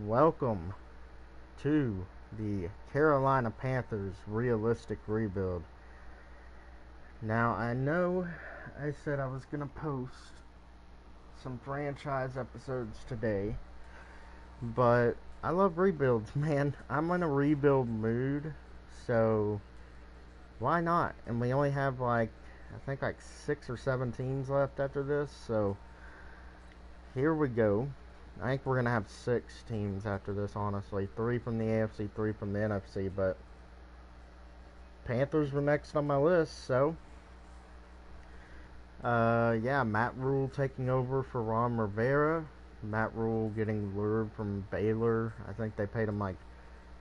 Welcome to the Carolina Panthers realistic rebuild. Now, I know I said I was going to post some franchise episodes today, but I love rebuilds, man. I'm in a rebuild mood, so why not? And we only have I think like 6 or 7 teams left after this, so here we go. I think we're going to have 6 teams after this, honestly. 3 from the AFC, 3 from the NFC, but Panthers were next on my list, so yeah, Matt Rule taking over for Ron Rivera. Matt Rule getting lured from Baylor. I think they paid him like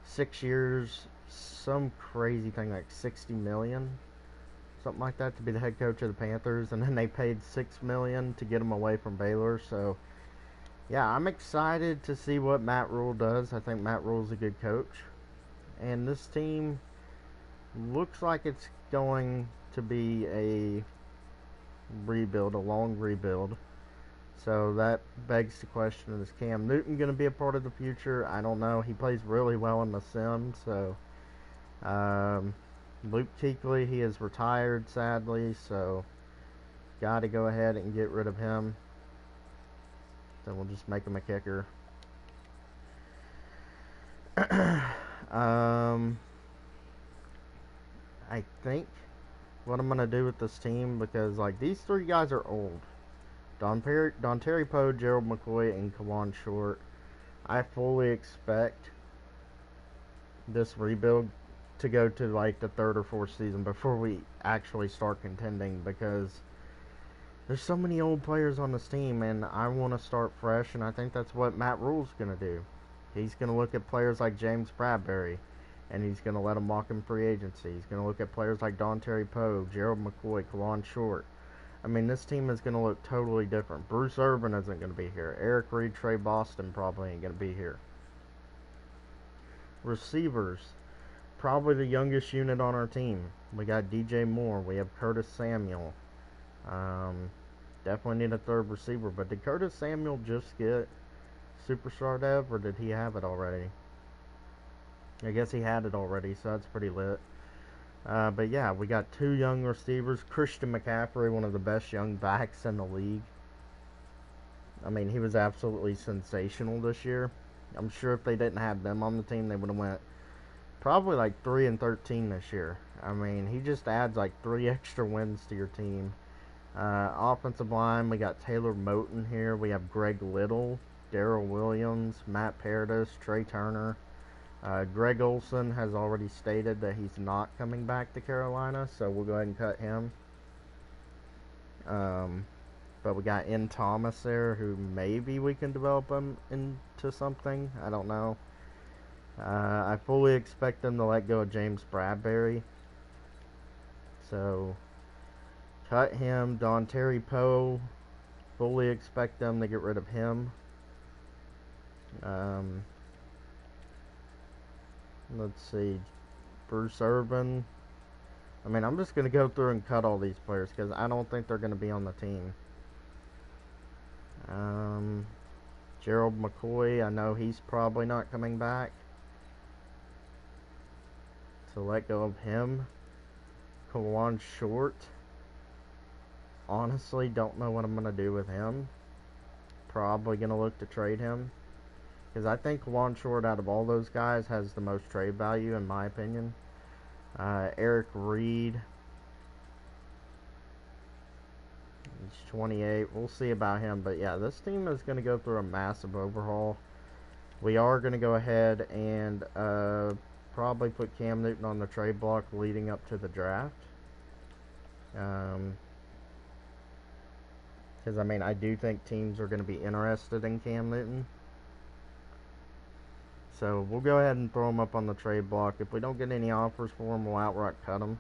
6 years, some crazy thing like 60 million, something like that, to be the head coach of the Panthers, and then they paid 6 million to get him away from Baylor. So yeah, I'm excited to see what Matt Rule does. I think Matt Rule's a good coach, and this team looks like it's going to be a rebuild, a long rebuild. So that begs the question: is Cam Newton going to be a part of the future? I don't know. He plays really well in the sim. So Luke Kuechly, he is retired sadly. So got to go ahead and get rid of him. Then we'll just make him a kicker. I think what I'm gonna do with this team, because like these 3 guys are old. Terry Poe, Gerald McCoy, and Kawan Short. I fully expect this rebuild to go to like the 3rd or 4th season before we actually start contending, because there's so many old players on this team, and I want to start fresh, and I think that's what Matt Rule's gonna do. He's gonna look at players like James Bradbury, and he's going to let them walk in free agency. He's going to look at players like Terry Poe, Gerald McCoy, Kawan Short. I mean, this team is going to look totally different. Bruce Irvin isn't going to be here. Eric Reed, Trey Boston probably ain't going to be here. Receivers, probably the youngest unit on our team. We got DJ Moore. We have Curtis Samuel. Definitely need a 3rd receiver. But did Curtis Samuel just get Superstar Dev, or did he have it already? I guess he had it already, so that's pretty lit. But yeah, we got 2 young receivers. Christian McCaffrey, one of the best young backs in the league. I mean, he was absolutely sensational this year. I'm sure if they didn't have them on the team, they would have went probably like 3-13 this year. I mean, he just adds like 3 extra wins to your team. Offensive line, we got Taylor Moton here. We have Greg Little, Darrell Williams, Matt Paradis, Trey Turner. Greg Olson has already stated that he's not coming back to Carolina, so we'll go ahead and cut him. But we got N. Thomas there, who maybe we can develop him into something. I don't know. I fully expect them to let go of James Bradbury. So, cut him. Terry Poe, fully expect them to get rid of him. Let's see, Bruce Irvin. I mean, I'm just going to go through and cut all these players because I don't think they're going to be on the team. Gerald McCoy, I know he's probably not coming back, so let go of him. Kawan Short, honestly, don't know what I'm going to do with him. Probably going to look to trade him, because I think Kawan Short, out of all those guys, has the most trade value, in my opinion. Eric Reed, he's 28. We'll see about him. But yeah, this team is going to go through a massive overhaul. We are going to go ahead and probably put Cam Newton on the trade block leading up to the draft. Because, I mean, I do think teams are going to be interested in Cam Newton. So we'll go ahead and throw him up on the trade block. If we don't get any offers for him, we'll outright cut him.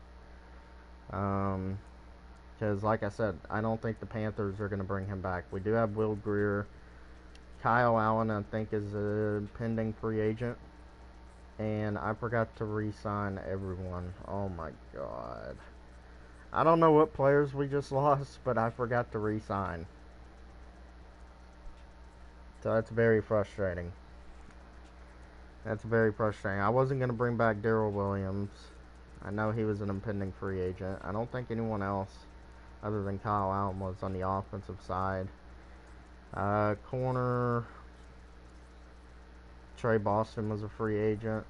Because, like I said, I don't think the Panthers are going to bring him back. We do have Will Grier. Kyle Allen, I think, is a pending free agent. And I forgot to re-sign everyone. Oh my god. I don't know what players we just lost, but I forgot to re-sign. So that's very frustrating. That's very frustrating. I wasn't going to bring back Daryl Williams. I know he was an impending free agent. I don't think anyone else other than Kyle Allen was on the offensive side. Corner, Trey Boston was a free agent.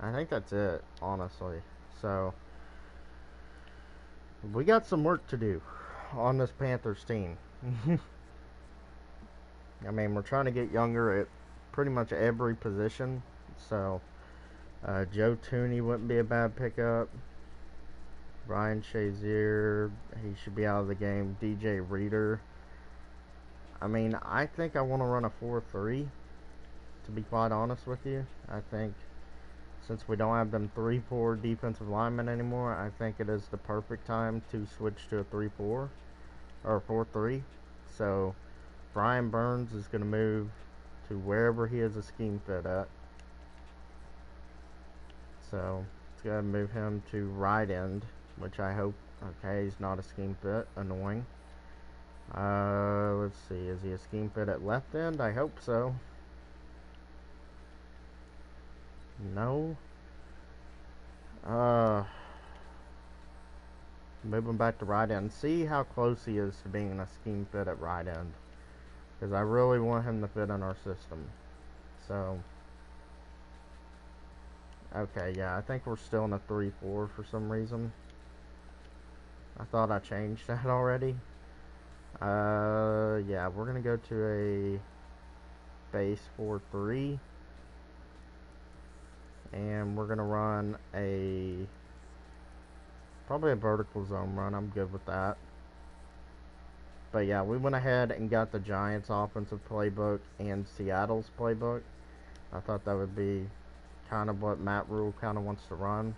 I think that's it, honestly. So, we got some work to do on this Panthers team. I mean, we're trying to get younger at pretty much every position. So, Joe Tooney wouldn't be a bad pickup. Ryan Shazier, he should be out of the game. DJ Reader. I mean, I think I want to run a 4-3, to be quite honest with you. I think since we don't have them 3-4 defensive linemen anymore, I think it is the perfect time to switch to a 3-4 or a 4-3. So, Brian Burns is going to move to wherever he is a scheme fit at. So, let's go ahead and move him to right end, which I hope, okay, he's not a scheme fit. Annoying. Let's see, is he a scheme fit at left end? I hope so. No. Moving back to right end. See how close he is to being a scheme fit at right end. Because I really want him to fit in our system. So, okay, yeah, I think we're still in a 3-4 for some reason. I thought I changed that already. Yeah, we're going to go to a base 4-3. And we're going to run probably a vertical zone run. I'm good with that. But yeah, we went ahead and got the Giants offensive playbook and Seattle's playbook. I thought that would be kind of what Matt Rule kind of wants to run.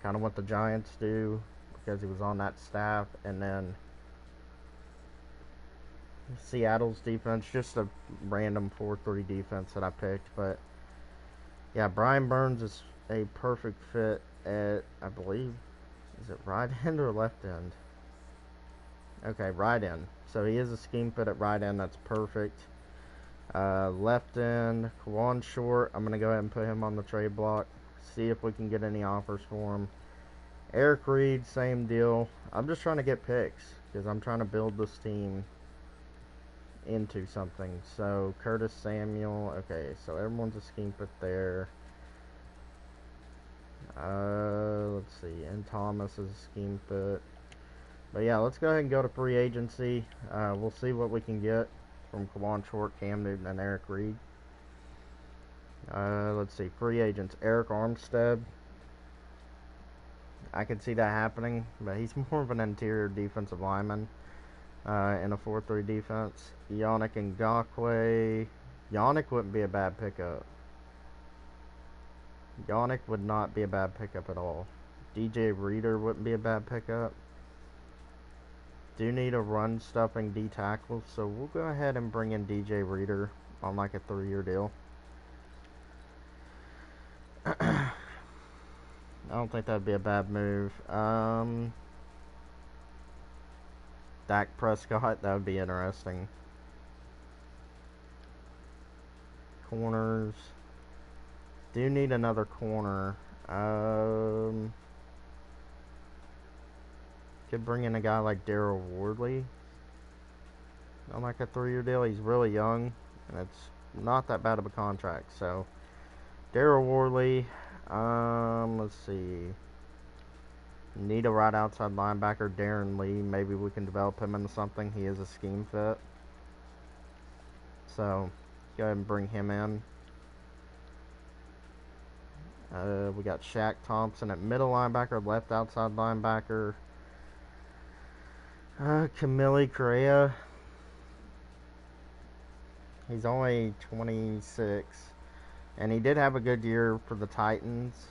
Kind of what the Giants do because he was on that staff. And then Seattle's defense, just a random 4-3 defense that I picked. But yeah, Brian Burns is a perfect fit at, I believe, is it right end or left end? Okay, right end. So he is a scheme fit at right end. That's perfect. Left end, Kawan Short. I'm going to go ahead and put him on the trade block. See if we can get any offers for him. Eric Reed, same deal. I'm just trying to get picks because I'm trying to build this team into something. So Curtis Samuel. Okay, so everyone's a scheme fit there. Let's see. And Thomas is a scheme fit. But yeah, let's go ahead and go to free agency. We'll see what we can get from Kawan Short, Cam Newton, and Eric Reed. Let's see. Free agents. Eric Armstead. I could see that happening, but he's more of an interior defensive lineman in a 4-3 defense. Yannick Ngakoue. Yannick wouldn't be a bad pickup. Yannick would not be a bad pickup at all. DJ Reader wouldn't be a bad pickup. Do need a run stuffing D tackle, so we'll go ahead and bring in DJ Reader on like a 3-year deal. I don't think that'd be a bad move. Dak Prescott, that would be interesting. Corners. Do need another corner. Could bring in a guy like Daryl Wardley on like a 3-year deal. He's really young, and it's not that bad of a contract. So, Daryl Wardley. Let's see. Need a right outside linebacker, Darren Lee. Maybe we can develop him into something. He is a scheme fit. So, go ahead and bring him in. We got Shaq Thompson at middle linebacker, left outside linebacker. Camille Correa. He's only 26. And he did have a good year for the Titans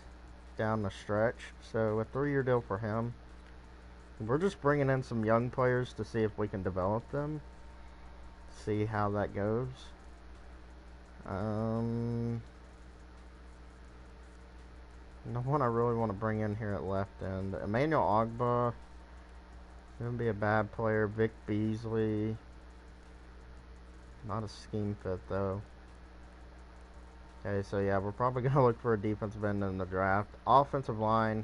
down the stretch. So a 3-year deal for him. We're just bringing in some young players to see if we can develop them. See how that goes. No one I really want to bring in here at left end. Emmanuel Ogbah. Gonna be a bad player. Vic Beasley. Not a scheme fit though. Okay, so yeah, we're probably going to look for a defensive end in the draft. Offensive line,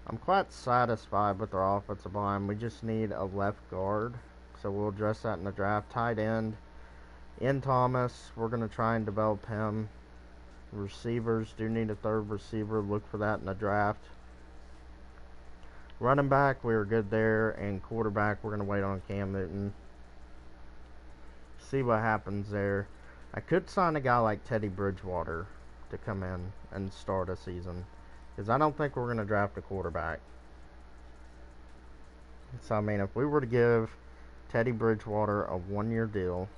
I'm quite satisfied with our offensive line. We just need a left guard, so we'll address that in the draft. Tight end, in Thomas, we're going to try and develop him. Receivers, do need a third receiver. Look for that in the draft. Running back, we were good there. And quarterback, we're going to wait on Cam Newton. See what happens there. I could sign a guy like Teddy Bridgewater to come in and start a season, because I don't think we're going to draft a quarterback. So, I mean, if we were to give Teddy Bridgewater a 1-year deal,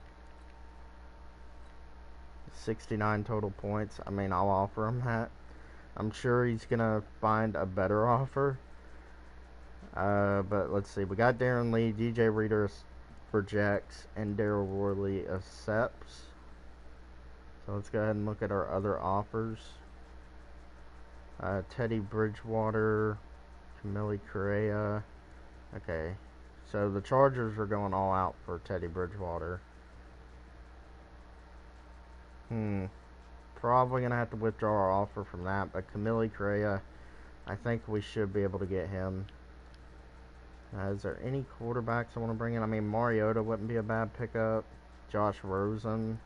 69 total points, I mean, I'll offer him that. I'm sure he's going to find a better offer. But let's see. We got Darren Lee, DJ Reader rejects, and Daryl Worley accepts. So let's go ahead and look at our other offers. Teddy Bridgewater, Camille Correa. Okay, so the Chargers are going all out for Teddy Bridgewater. Probably going to have to withdraw our offer from that, but Camille Correa, I think we should be able to get him. Is there any quarterbacks I want to bring in? I mean, Mariota wouldn't be a bad pickup. Josh Rosen.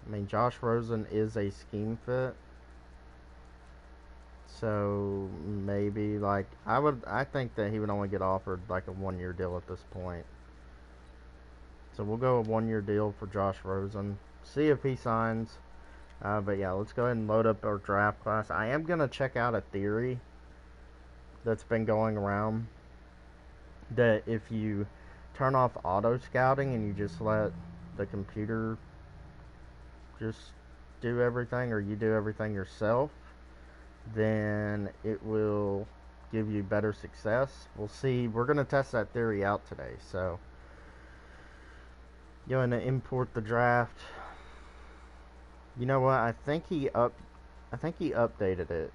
I mean, Josh Rosen is a scheme fit. So maybe I think that he would only get offered like a 1-year deal at this point. So we'll go a 1-year deal for Josh Rosen. See if he signs. But yeah, let's go ahead and load up our draft class. I am gonna check out a theory that's been going around that if you turn off auto scouting and you just let the computer just do everything, or you do everything yourself, then it will give you better success. We'll see. We're going to test that theory out today. So, going to import the draft. You know what? I think he updated it.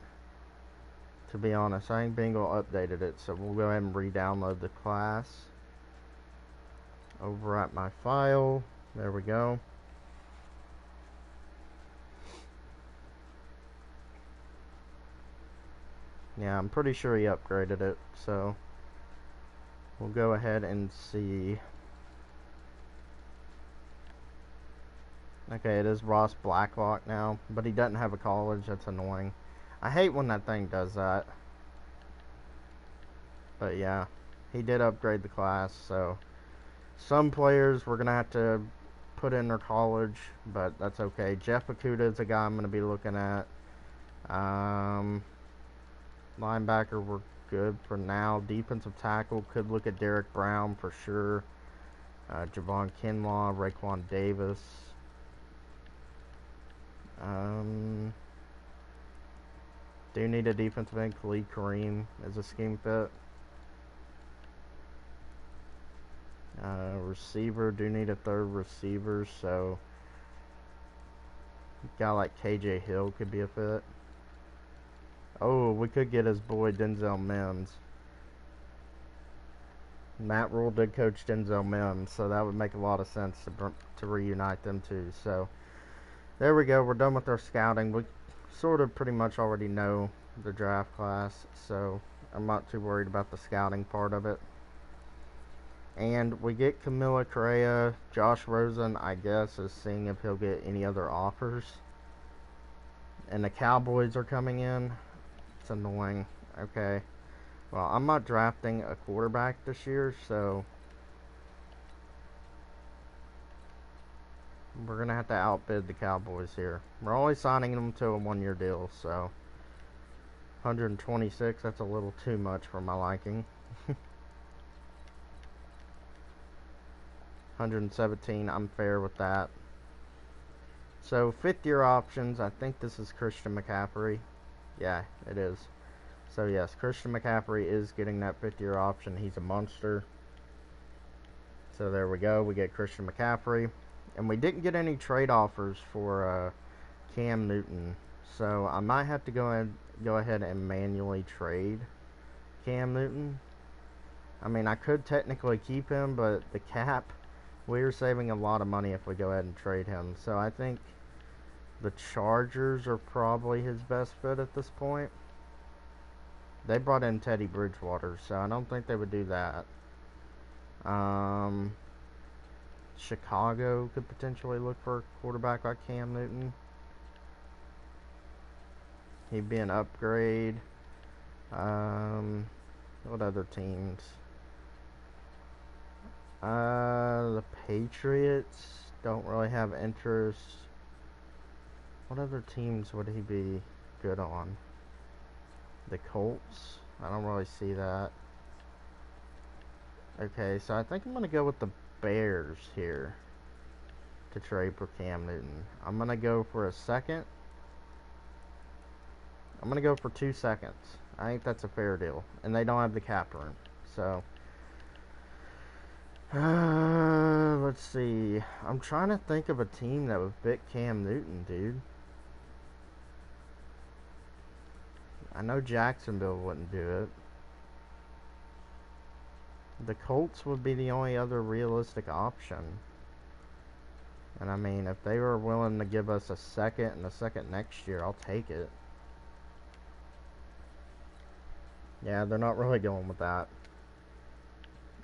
To be honest, I think Bingo updated it. So we'll go ahead and re-download the class. Over at my file. There we go. Yeah, I'm pretty sure he upgraded it, so we'll go ahead and see. Okay, it is Ross Blacklock now, but he doesn't have a college. That's annoying. I hate when that thing does that. But yeah, he did upgrade the class, so some players we're going to have to put in their college, but that's okay. Jeff Okuda is a guy I'm going to be looking at. Linebacker, we're good for now. Defensive tackle, could look at Derek Brown for sure. Javon Kinlaw, Raekwon Davis. Do need a defensive end. Khalid Kareem is a scheme fit. Receiver, do need a third receiver, so a guy like KJ Hill could be a fit. Oh, we could get his boy Denzel Mims. Matt Rule did coach Denzel Mims, so that would make a lot of sense to reunite them two. So there we go. We're done with our scouting. We sort of pretty much already know the draft class, so I'm not too worried about the scouting part of it. And we get Camilla Correa. Josh Rosen, I guess, is seeing if he'll get any other offers. And the Cowboys are coming in. It's annoying. Okay. Well, I'm not drafting a quarterback this year, so we're going to have to outbid the Cowboys here. We're only signing them to a 1-year deal, so 126, that's a little too much for my liking. 117, I'm fair with that. So, 5th-year options, I think this is Christian McCaffrey. Yeah, it is. So, yes, Christian McCaffrey is getting that 5th-year option. He's a monster. So, there we go. We get Christian McCaffrey. And we didn't get any trade offers for Cam Newton. So, I might have to go ahead and manually trade Cam Newton. I mean, I could technically keep him, but the cap we're saving a lot of money if we go ahead and trade him. So I think the Chargers are probably his best fit at this point. They brought in Teddy Bridgewater, so I don't think they would do that. Chicago could potentially look for a quarterback like Cam Newton. He'd be an upgrade. What other teams? The Patriots don't really have interest. What other teams would he be good on? The Colts? I don't really see that. Okay, so I think I'm going to go with the Bears here to trade for Cam Newton. I'm going to go for a second. I'm going to go for 2 seconds. I think that's a fair deal. And they don't have the cap room. So, let's see. I'm trying to think of a team that would fit Cam Newton, dude. I know Jacksonville wouldn't do it. The Colts would be the only other realistic option. And I mean, if they were willing to give us a second and a second next year, I'll take it. Yeah, they're not really going with that.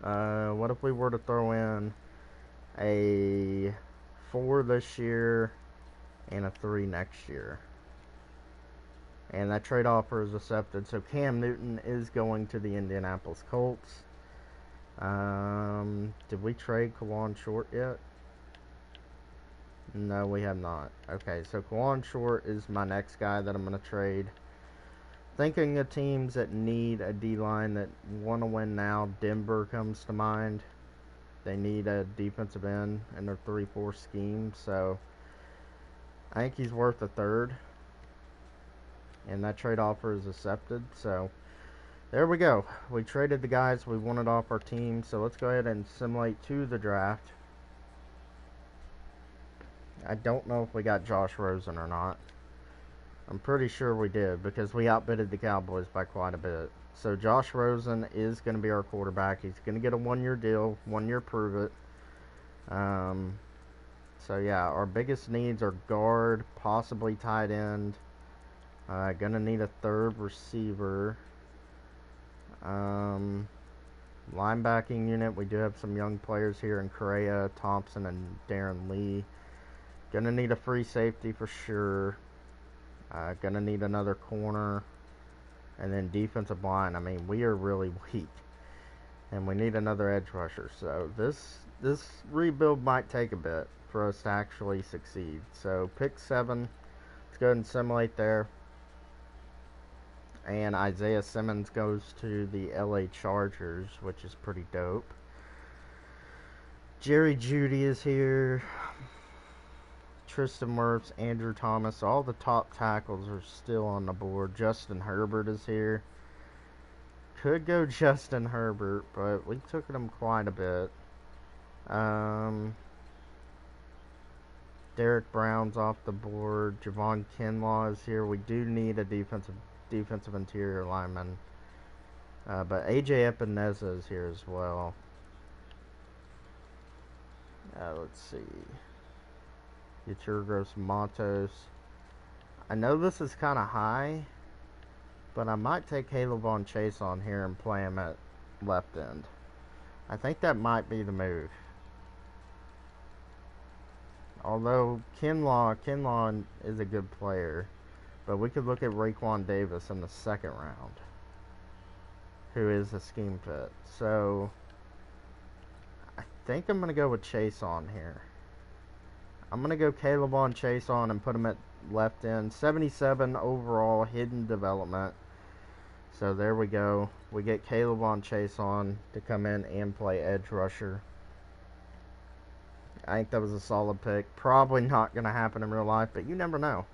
What if we were to throw in a 4 this year and a 3 next year? And that trade offer is accepted. So Cam Newton is going to the Indianapolis Colts. Did we trade Kawan Short yet? No, we have not. Okay, so Kawan Short is my next guy that I'm going to trade. Thinking of teams that need a D-line that want to win now, Denver comes to mind. They need a defensive end in their 3-4 scheme, so I think he's worth a third. And that trade offer is accepted, so there we go. We traded the guys we wanted off our team, so let's go ahead and simulate to the draft. I don't know if we got Josh Rosen or not. I'm pretty sure we did because we outbidded the Cowboys by quite a bit. So Josh Rosen is going to be our quarterback. He's going to get a 1-year deal, 1 year prove it. So yeah, our biggest needs are guard, possibly tight end. Gonna need a third receiver. Linebacking unit, we do have some young players here in Correa, Thompson, and Darren Lee. Gonna need a free safety for sure. Gonna need another corner. And then defensive line, I mean, we are really weak. And we need another edge rusher. So this rebuild might take a bit for us to actually succeed. So pick 7. Let's go ahead and simulate there. And Isaiah Simmons goes to the LA Chargers, which is pretty dope. Jerry Jeudy is here. Tristan Wirfs, Andrew Thomas, all the top tackles are still on the board. Justin Herbert is here. Could go Justin Herbert, but we took him quite a bit. Derek Brown's off the board. Javon Kinlaw is here. We do need a defensive interior lineman. But AJ Epineza is here as well. Let's see. Yeturgos Matos. I know this is kind of high, but I might take Caleb Von Chase on here and play him at left end. I think that might be the move. Although Kinlaw is a good player, but we could look at Raekwon Davis in the 2nd round, who is a scheme fit. So I think I'm going to go with Chase on here. I'm going to go Caleb on Chase on and put him at left end. 77 overall hidden development. So there we go. We get Caleb on Chase on to come in and play edge rusher. I think that was a solid pick. Probably not going to happen in real life, but you never know.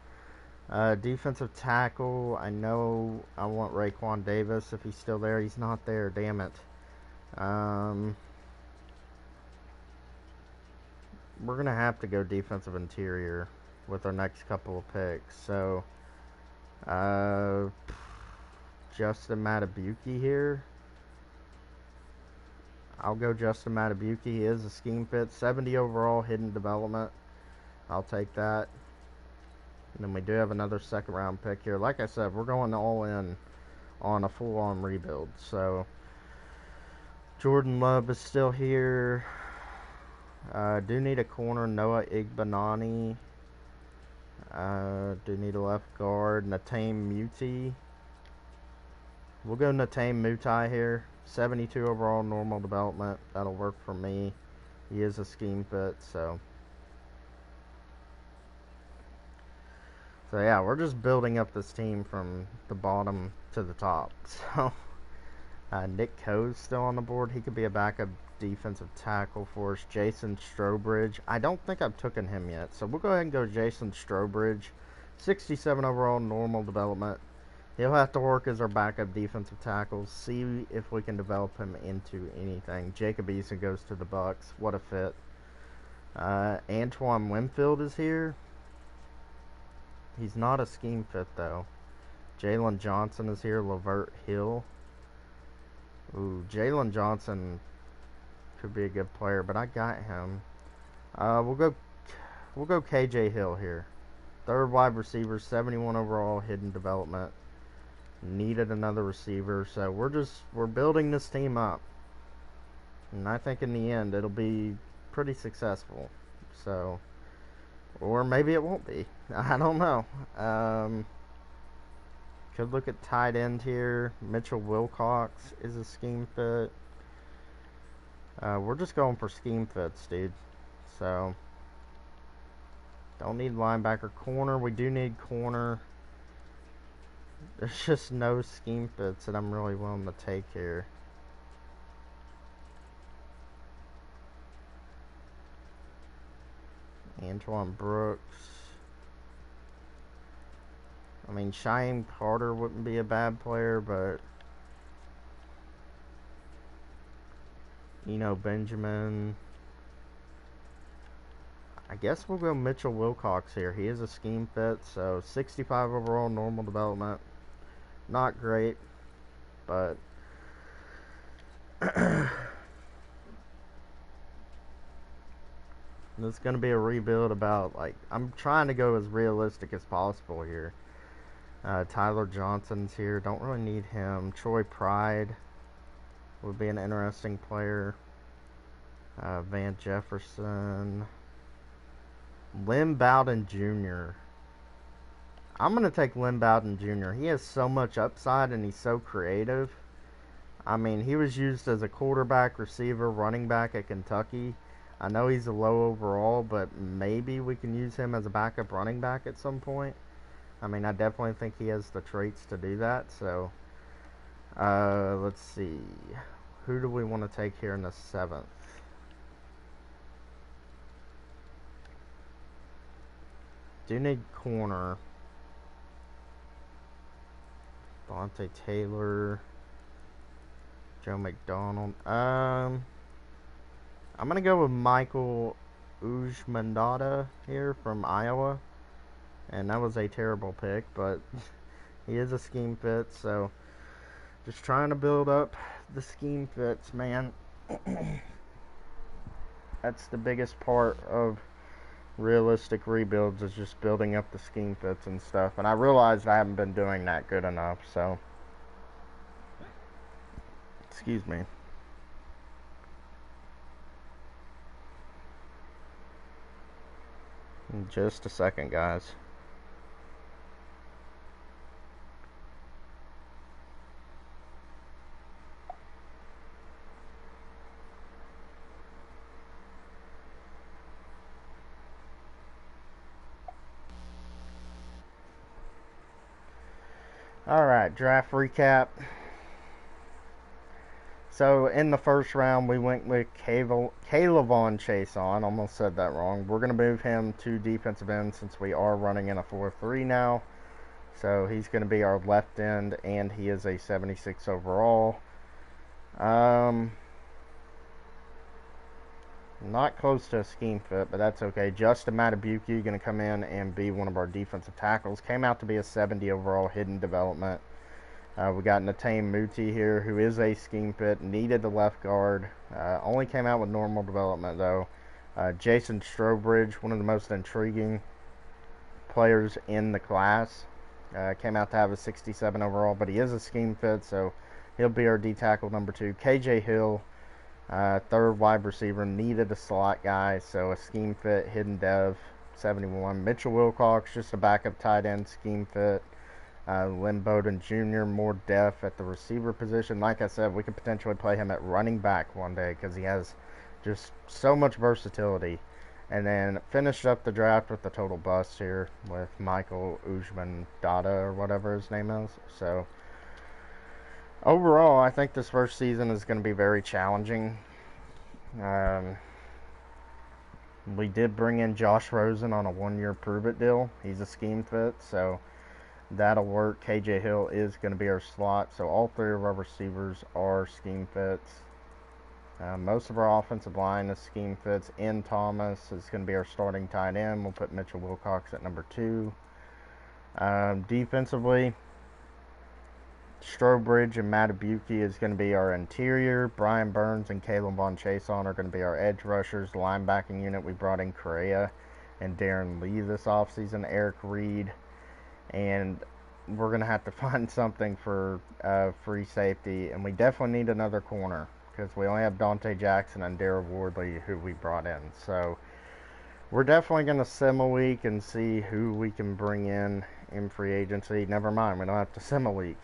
Defensive tackle. I know I want Raekwon Davis if he's still there. He's not there. Damn it. We're going to have to go defensive interior with our next couple of picks. So, Justin Matabuki here. I'll go Justin Matabuki. He is a scheme fit. 70 overall, hidden development. I'll take that. And then we do have another second round pick here. Like I said, we're going all in on a full-on rebuild. So Jordan Love is still here. Do need a corner. Noah Igbanani. Do need a left guard. Nateem Muti. We'll go Nateem Muti here. 72 overall, normal development. That'll work for me. He is a scheme fit, so yeah, we're just building up this team from the bottom to the top. So Nick Coe's still on the board. He could be a backup defensive tackle for us. Jason Strobridge. I don't think I've taken him yet, so we'll go ahead and go Jason Strobridge. 67 overall, normal development. He'll have to work as our backup defensive tackle. See if we can develop him into anything. Jacob Eason goes to the Bucks. What a fit. Antoine Winfield is here. He's not a scheme fit, though. Jalen Johnson is here. Lavert Hill. Ooh, Jalen Johnson could be a good player, but I got him. We'll go KJ Hill here. Third wide receiver, 71 overall, hidden development. Needed another receiver, so we're building this team up, and I think in the end it'll be pretty successful. So, or maybe it won't be. I don't know. Could look at tight end here. Mitchell Wilcox is a scheme fit. We're just going for scheme fits, dude. So, don't need linebacker. Corner, we do need corner. There's just no scheme fits that I'm really willing to take here. Antoine Brooks. I mean, Shyheim Carter wouldn't be a bad player, but Benjamin. I guess we'll go Mitchell Wilcox here. He is a scheme fit, so 65 overall, normal development. Not great, but this is going to be a rebuild about, I'm trying to go as realistic as possible here. Tyler Johnson's here. Don't really need him. Troy Pride would be an interesting player. Van Jefferson. Lynn Bowden Jr. I'm going to take Lynn Bowden Jr. He has so much upside and he's so creative. I mean, he was used as a quarterback, receiver, running back at Kentucky. I know he's a low overall, but maybe we can use him as a backup running back at some point. I mean, I definitely think he has the traits to do that. So, let's see. Who do we want to take here in the 7th? Do need corner. Vontae Taylor, Joe McDonald. I'm gonna go with Michael Ujmandada here from Iowa, and that was a terrible pick, but he is a scheme fit. So just trying to build up the scheme fits, man. That's the biggest part of realistic rebuilds, is just building up the scheme fits and stuff, and I realized I haven't been doing that good enough, so excuse me. In just a second, guys. Alright, draft recap. So, in the first round, we went with Kaylavon Chason. Almost said that wrong. We're going to move him to defensive end since we are running in a 4-3 now. So, he's going to be our left end, and he is a 76 overall. Not close to a scheme fit, but that's okay. Justin Matabuki going to come in and be one of our defensive tackles. Came out to be a 70 overall, hidden development. We got Natane Muti here, who is a scheme fit, needed the left guard. Only came out with normal development, though. Jason Strobridge, one of the most intriguing players in the class. Came out to have a 67 overall, but he is a scheme fit, so he'll be our D tackle number 2. KJ Hill, third wide receiver, needed a slot guy, so a scheme fit, hidden dev, 71. Mitchell Wilcox, just a backup tight end, scheme fit. Lynn Bowden Jr., more depth at the receiver position. Like I said, we could potentially play him at running back one day because he has just so much versatility. And then finished up the draft with the total bust here with Michael Ujman Dada, or whatever his name is. So overall, I think this first season is going to be very challenging. We did bring in Josh Rosen on a 1-year prove-it deal. He's a scheme fit, so that'll work. KJ Hill is going to be our slot, so all 3 of our receivers are scheme fits. Most of our offensive line is scheme fits. N. Thomas is going to be our starting tight end. We'll put Mitchell Wilcox at number 2. Defensively, Strobridge and Matabuki is going to be our interior. Brian Burns and Caleb Von Chason are going to be our edge rushers. Linebacking unit, we brought in Correa and Darren Lee this offseason. Eric Reed. And we're going to have to find something for free safety. And we definitely need another corner, because we only have Dante Jackson and Darrell Wardley, who we brought in. So we're definitely going to sim a week and see who we can bring in free agency. Never mind, we don't have to sim a week.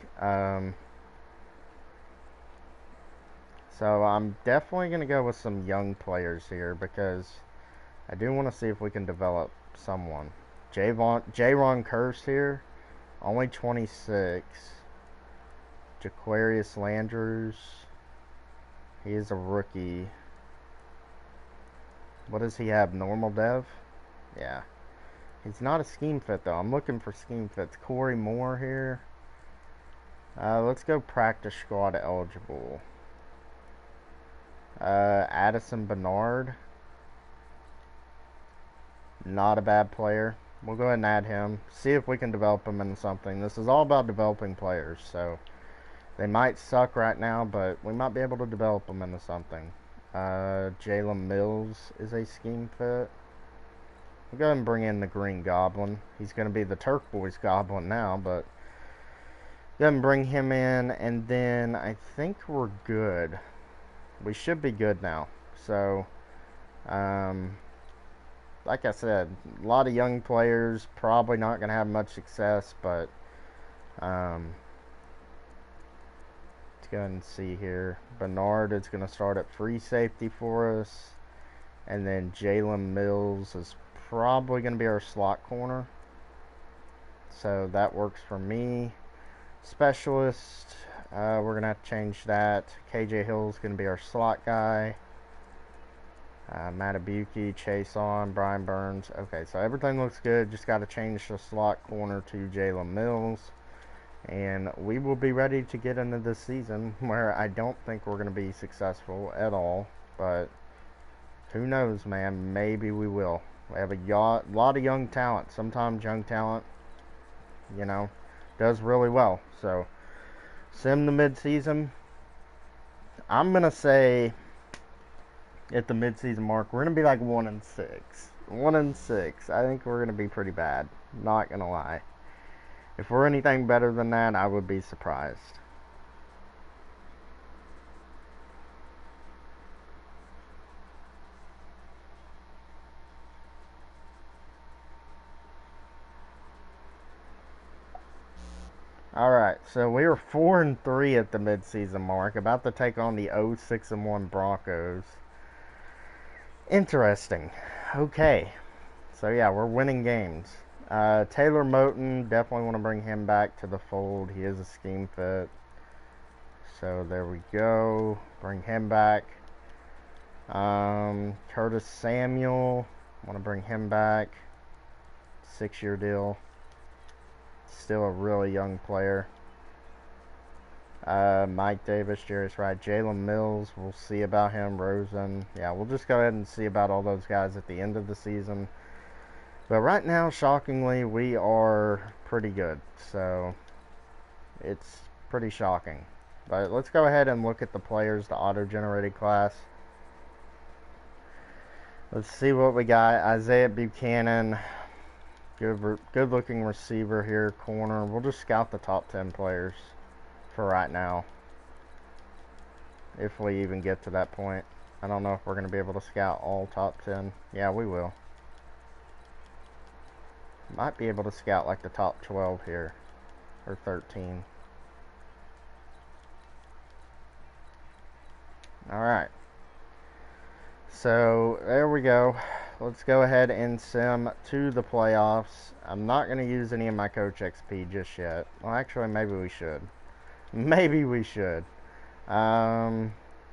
So I'm definitely going to go with some young players here, because I do want to see if we can develop someone. Jaron Curse here, only 26. Jaquarius Landrews, he is a rookie. What does he have? Normal dev? Yeah. He's not a scheme fit, though. I'm looking for scheme fits. Corey Moore here. Let's go practice squad eligible. Addison Bernard. Not a bad player. We'll go ahead and add him. See if we can develop him into something. This is all about developing players, so they might suck right now, but we might be able to develop them into something. Jalen Mills is a scheme fit. We'll go ahead and bring in the Green Goblin. He's going to be the Turk Boys Goblin now, but go ahead and bring him in, and then I think we're good. We should be good now. So, like I said, a lot of young players, probably not going to have much success, but let's go ahead and see here. Bernard is going to start at free safety for us, and then Jalen Mills is probably going to be our slot corner, so that works for me. Specialist, we're going to have to change that. KJ Hill is going to be our slot guy. Matabuki, Chason, Brian Burns. Okay, so everything looks good. Just got to change the slot corner to Jalen Mills. And we will be ready to get into this season, where I don't think we're going to be successful at all. But who knows, man? Maybe we will. We have a lot of young talent. Sometimes young talent, does really well. So, sim the midseason. I'm going to say at the midseason mark, we're going to be like 1-6. 1-6. I think we're going to be pretty bad. Not going to lie. If we're anything better than that, I would be surprised. Alright, so we were 4-3 at the midseason mark, about to take on the 0-6-1 Broncos. Interesting. Okay. So yeah, we're winning games. Taylor Moton, definitely want to bring him back to the fold. He is a scheme fit. So there we go. Bring him back. Curtis Samuel, want to bring him back. 6-year deal. Still a really young player. Mike Davis, Jarius Wright, Jalen Mills, we'll see about him. Rosen, yeah, we'll just go ahead and see about all those guys at the end of the season. But right now, shockingly, we are pretty good. So it's pretty shocking. But let's go ahead and look at the players, the auto-generated class. Let's see what we got. Isaiah Buchanan, good looking receiver here, corner. We'll just scout the top 10 players for right now, if we even get to that point. I don't know if we're going to be able to scout all top 10. Yeah, we will. Might be able to scout like the top 12 here, or 13. Alright. So, there we go. Let's go ahead and sim to the playoffs. I'm not going to use any of my Coach XP just yet. Well, actually, maybe we should. Maybe we should.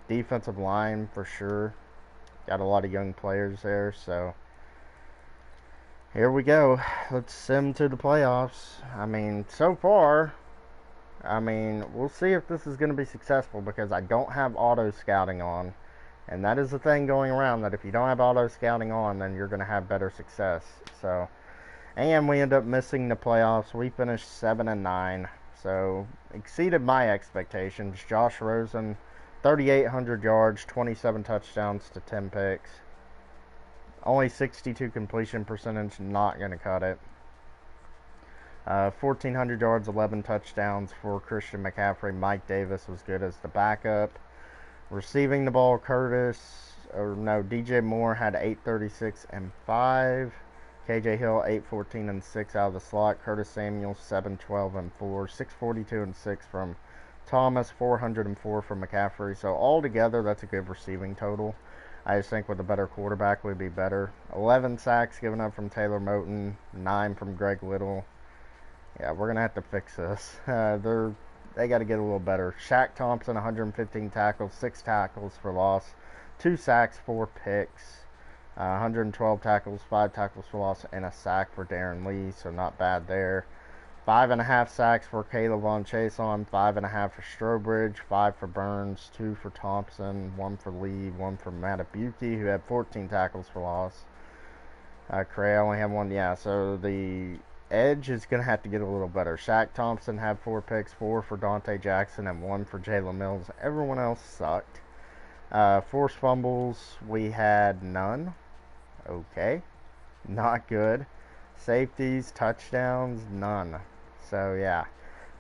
Defensive line, for sure. Got a lot of young players there, so... Here we go. Let's sim to the playoffs. I mean, so far... I mean, we'll see if this is going to be successful, because I don't have auto scouting on. And that is the thing going around, that if you don't have auto scouting on, then you're going to have better success. So, and we end up missing the playoffs. We finished 7-9, so exceeded my expectations. Josh Rosen, 3,800 yards, 27 touchdowns to 10 picks. Only 62 completion percentage, not going to cut it. 1,400 yards, 11 touchdowns for Christian McCaffrey. Mike Davis was good as the backup. Receiving the ball, DJ Moore had 836 and 5. KJ Hill 814 and 6 out of the slot. Curtis Samuel 712 and 4. 642 and 6 from Thomas. 404 from McCaffrey. So altogether, that's a good receiving total. I just think with a better quarterback would be better. 11 sacks given up from Taylor Moton. 9 from Greg Little. Yeah, we're gonna have to fix this. They got to get a little better. Shaq Thompson, 115 tackles, 6 tackles for loss, 2 sacks, 4 picks, 112 tackles, 5 tackles for loss, and a sack for Darren Lee, so not bad there. 5.5 sacks for Caleb Von Chason, 5.5 for Strobridge, 5 for Burns, 2 for Thompson, 1 for Lee, 1 for Matabuki, who had 14 tackles for loss. Cray only had 1, yeah, so the edge is going to have to get a little better. Shaq Thompson had 4 picks, 4 for Dante Jackson, and 1 for Jalen Mills. Everyone else sucked. Forced fumbles, we had none. Okay. Not good. Safeties, touchdowns, none. So, yeah.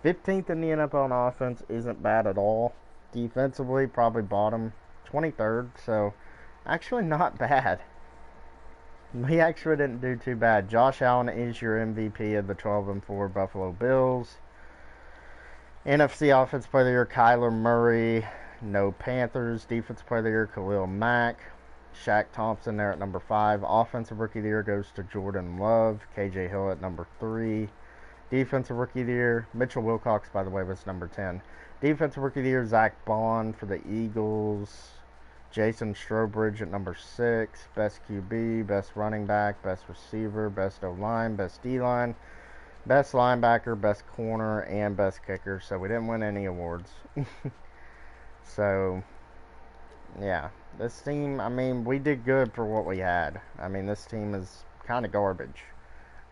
15th in the NFL on offense isn't bad at all. Defensively, probably bottom 23rd. So, actually not bad. We actually didn't do too bad. Josh Allen is your MVP of the 12-4 Buffalo Bills. NFC Offensive Player of the Year, Kyler Murray. No Panthers. Defensive Player of the Year, Khalil Mack. Shaq Thompson there at number 5. Offensive Rookie of the Year goes to Jordan Love. KJ Hill at number 3. Defensive Rookie of the Year, Mitchell Wilcox, by the way, was number 10. Defensive Rookie of the Year, Zach Bond for the Eagles. Jason Strobridge at number 6. Best QB, best running back, best receiver, best O-line, best D-line, best linebacker, best corner, and best kicker. So we didn't win any awards. So, yeah. This team, I mean, we did good for what we had. I mean, this team is kind of garbage.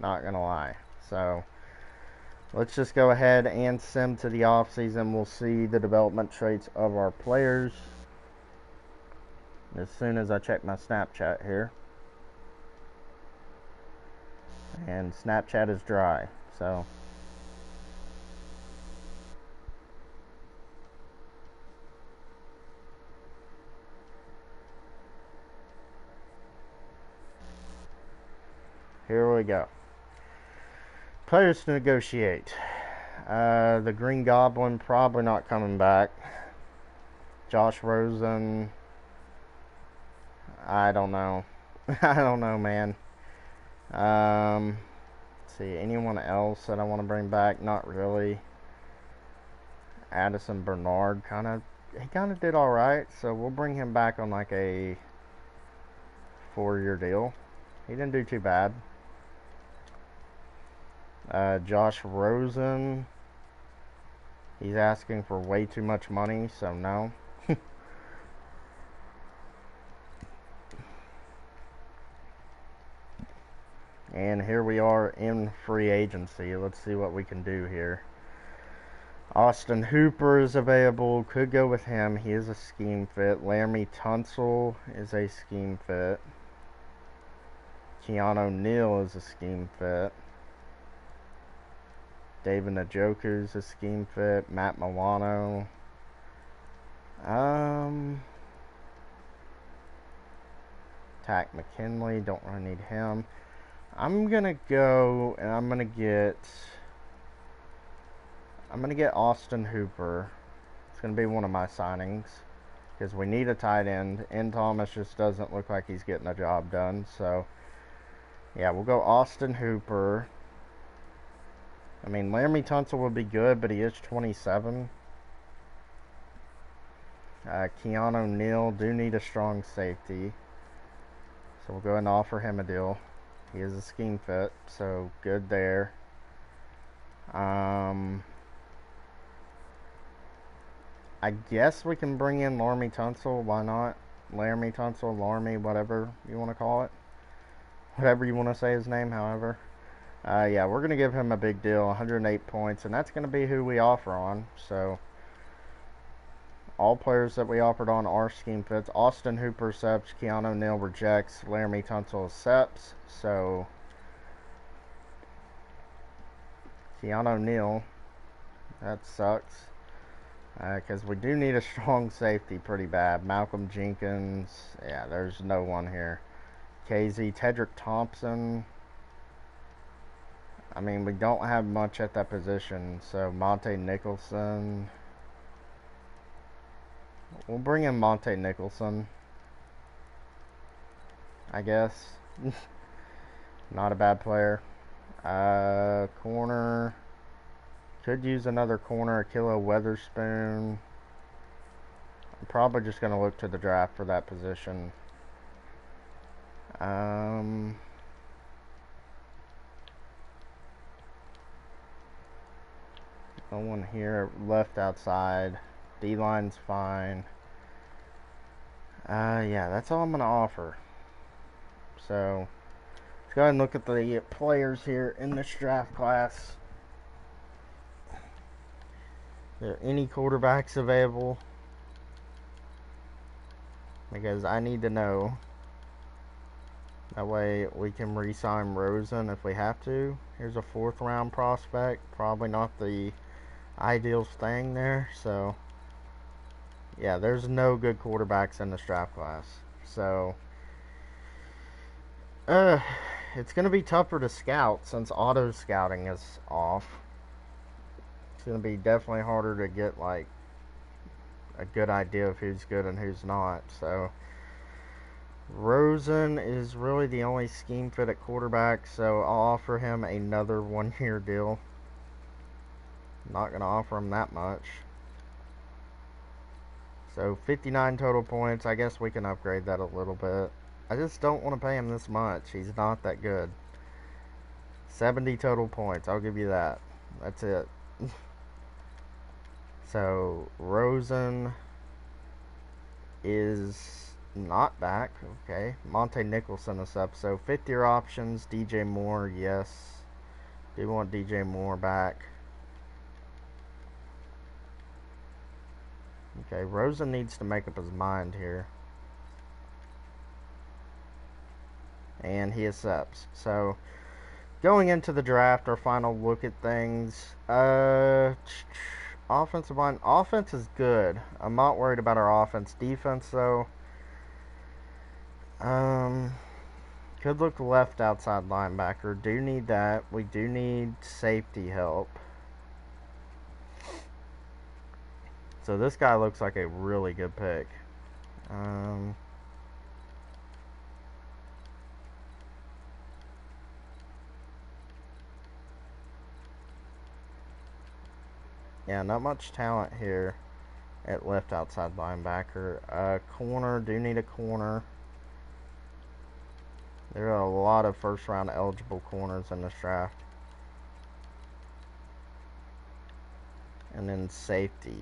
Not going to lie. So, let's just go ahead and sim to the offseason. We'll see the development traits of our players as soon as I check my Snapchat here. And Snapchat is dry, so here we go. Players to negotiate. The Green Goblin probably not coming back. Josh Rosen, I don't know. I don't know, man. Let's see, anyone else that I want to bring back? Not really. Addison Bernard he kind of did all right, so we'll bring him back on like a 4-year deal. He didn't do too bad. Josh Rosen, he's asking for way too much money, so no. And here we are in free agency. Let's see what we can do here. Austin Hooper is available. Could go with him. He is a scheme fit. Laramie Tunsil is a scheme fit. Keanu Neal is a scheme fit. David Njoku is a scheme fit. Matt Milano. Tack McKinley. Don't really need him. I'm gonna go and I'm gonna get Austin Hooper. It's gonna be one of my signings because we need a tight end. And Thomas just doesn't look like he's getting the job done. So yeah, we'll go Austin Hooper. I mean, Laramie Tunsil would be good, but he is 27. Keanu Neal, do need a strong safety. So we'll go ahead and offer him a deal. He is a scheme fit, so good there. I guess we can bring in Laramie Tunsil. Why not? Laramie Tunsil, Laramie, whatever you want to call it. Whatever you want to say his name, however. Yeah, we're going to give him a big deal, 108 points, and that's going to be who we offer on. So all players that we offered on are scheme fits. Austin Hooper accepts, Keanu Neal rejects, Laramie Tunsil accepts. So Keanu Neal, that sucks. Because we do need a strong safety pretty bad. Malcolm Jenkins, yeah, there's no one here. KZ, Tedrick Thompson. I mean, we don't have much at that position. So Monte Nicholson. We'll bring in Monte Nicholson, I guess. Not a bad player. Corner. Could use another corner. Akilo Weatherspoon. I'm probably just going to look to the draft for that position. No one here. Left outside. D-line's fine. Yeah, that's all I'm going to offer. So, let's go ahead and look at the players here in this draft class. Are there any quarterbacks available? Because I need to know. That way we can re-sign Rosen if we have to. Here's a 4th round prospect. Probably not the ideal thing there. So, yeah, there's no good quarterbacks in this draft class. So, it's going to be tougher to scout since auto scouting is off. It's going to be definitely harder to get, like, a good idea of who's good and who's not. So, Rosen is really the only scheme fit at quarterback, so I'll offer him another 1-year deal. I'm not going to offer him that much. So 59 total points. I guess we can upgrade that a little bit. I just don't want to pay him this much. He's not that good. 70 total points. I'll give you that. That's it. So Rosen is not back. Okay. Monte Nicholson is up. So 5th-year options. DJ Moore, yes. Do want DJ Moore back. Okay, Rosen needs to make up his mind here. And he accepts. So, going into the draft, our final look at things. Offensive line. Offense is good. I'm not worried about our offense. Defense, though. Could look left outside linebacker. Do need that. We do need safety help. So this guy looks like a really good pick. Yeah, not much talent here at left outside linebacker. Corner, do need a corner. There are a lot of first round eligible corners in this draft. And then safeties.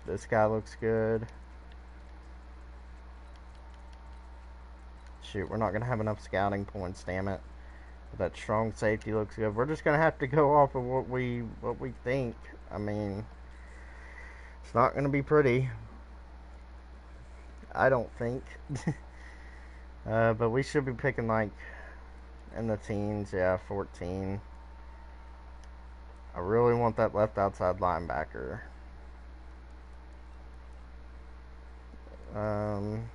This guy looks good. Shoot, we're not going to have enough scouting points, damn it. That strong safety looks good. We're just gonna have to go off of what we think. I mean, it's not gonna be pretty. I don't think. But we should be picking like in the teens. Yeah, 14. I really want that left outside linebacker. Um,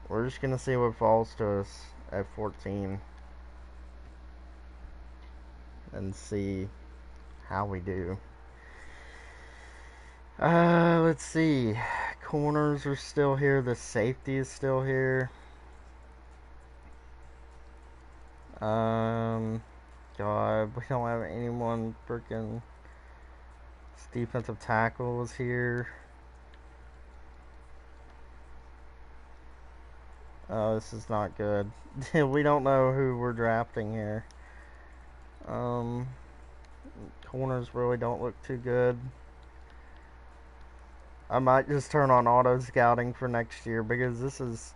we're just gonna see what falls to us at 14 and see how we do. Let's see. Corners are still here. The safety is still here. God, we don't have anyone freaking. This defensive tackle is here. Oh, this is not good. We don't know who we're drafting here. Corners really don't look too good. I might just turn on auto scouting for next year because this is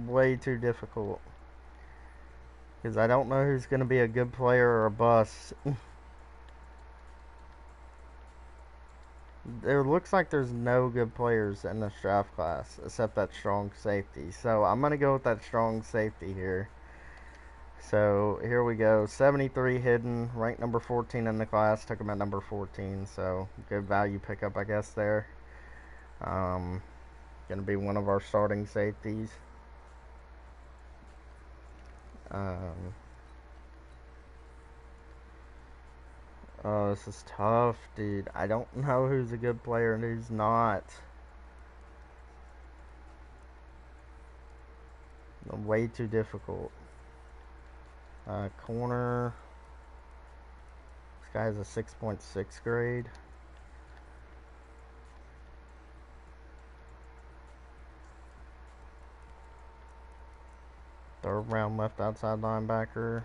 way too difficult. Because I don't know who's going to be a good player or a bust. There looks like there's no good players in this draft class except that strong safety. So I'm going to go with that strong safety here. So here we go. 73 hidden, ranked number 14 in the class. Took him at number 14. So good value pickup, I guess, there. Going to be one of our starting safeties. Oh, this is tough, dude. I don't know who's a good player and who's not. Way too difficult. Corner. This guy has a 6.6 grade. Third round left outside linebacker.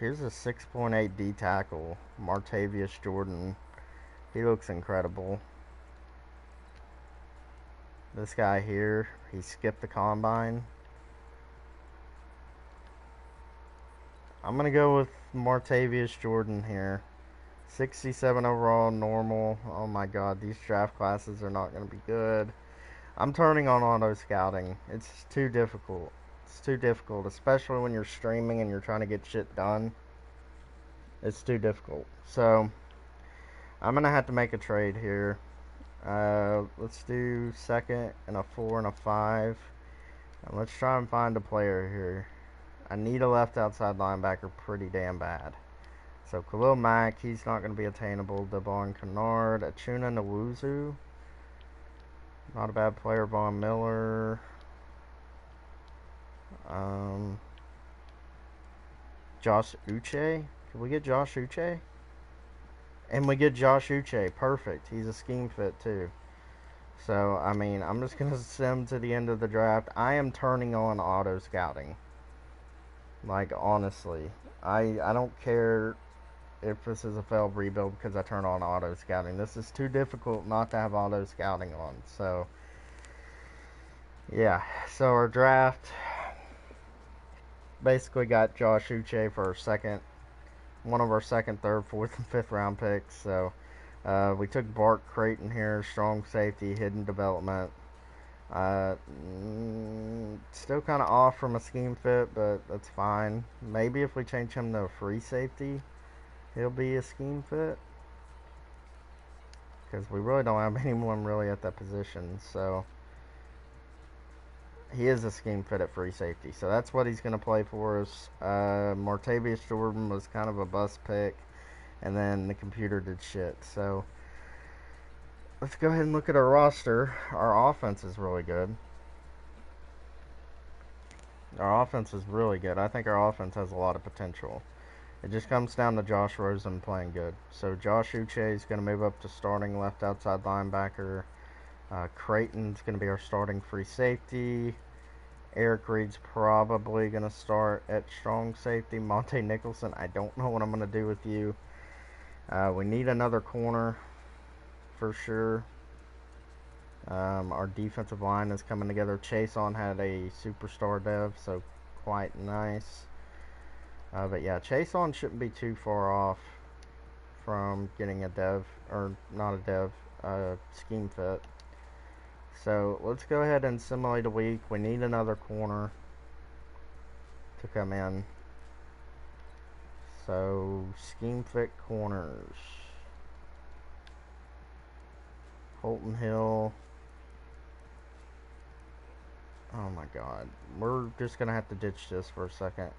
Here's a 6.8 D tackle, Martavius Jordan. He looks incredible. This guy here, he skipped the combine. I'm going to go with Martavius Jordan here. 67 overall, normal. Oh my god, these draft classes are not going to be good. I'm turning on auto scouting. It's too difficult. It's too difficult, especially when you're streaming and you're trying to get shit done. It's too difficult. So, I'm going to have to make a trade here. Let's do second and a 4 and a 5. And let's try and find a player here. I need a left outside linebacker pretty damn bad. So Khalil Mack, he's not going to be attainable. Devon Kennard, Achuna Nwuzu, not a bad player. Von Miller. Josh Uche. Can we get Josh Uche? And we get Josh Uche. Perfect. He's a scheme fit too. So, I mean, I'm just going to sim to the end of the draft. I am turning on auto scouting. Like, honestly. I don't care if this is a failed rebuild because I turn on auto scouting. This is too difficult not to have auto scouting on. So, yeah. So, our draft basically got Josh Uche for our second, one of our second, third, fourth, and fifth round picks. So, we took Bart Creighton here, strong safety, hidden development. Still kind of off from a scheme fit, but that's fine. Maybe if we change him to a free safety, he'll be a scheme fit. Because we really don't have anyone really at that position. So, he is a scheme fit at free safety. So, that's what he's going to play for us. Martavius Jordan was kind of a bust pick. And then the computer did shit. So, let's go ahead and look at our roster. Our offense is really good. Our offense is really good. I think our offense has a lot of potential. It just comes down to Josh Rosen playing good. So Josh Uche is going to move up to starting left outside linebacker. Creighton's going to be our starting free safety. Eric Reed's probably going to start at strong safety. Monte Nicholson, I don't know what I'm going to do with you. We need another corner for sure. Our defensive line is coming together. Chase on had a superstar dev, so quite nice. But yeah, Chase on shouldn't be too far off from getting a dev, or not a dev, scheme fit. So let's go ahead and simulate a week. We need another corner to come in. So scheme fit corners. Holton Hill. Oh my god. We're just gonna have to ditch this for a second.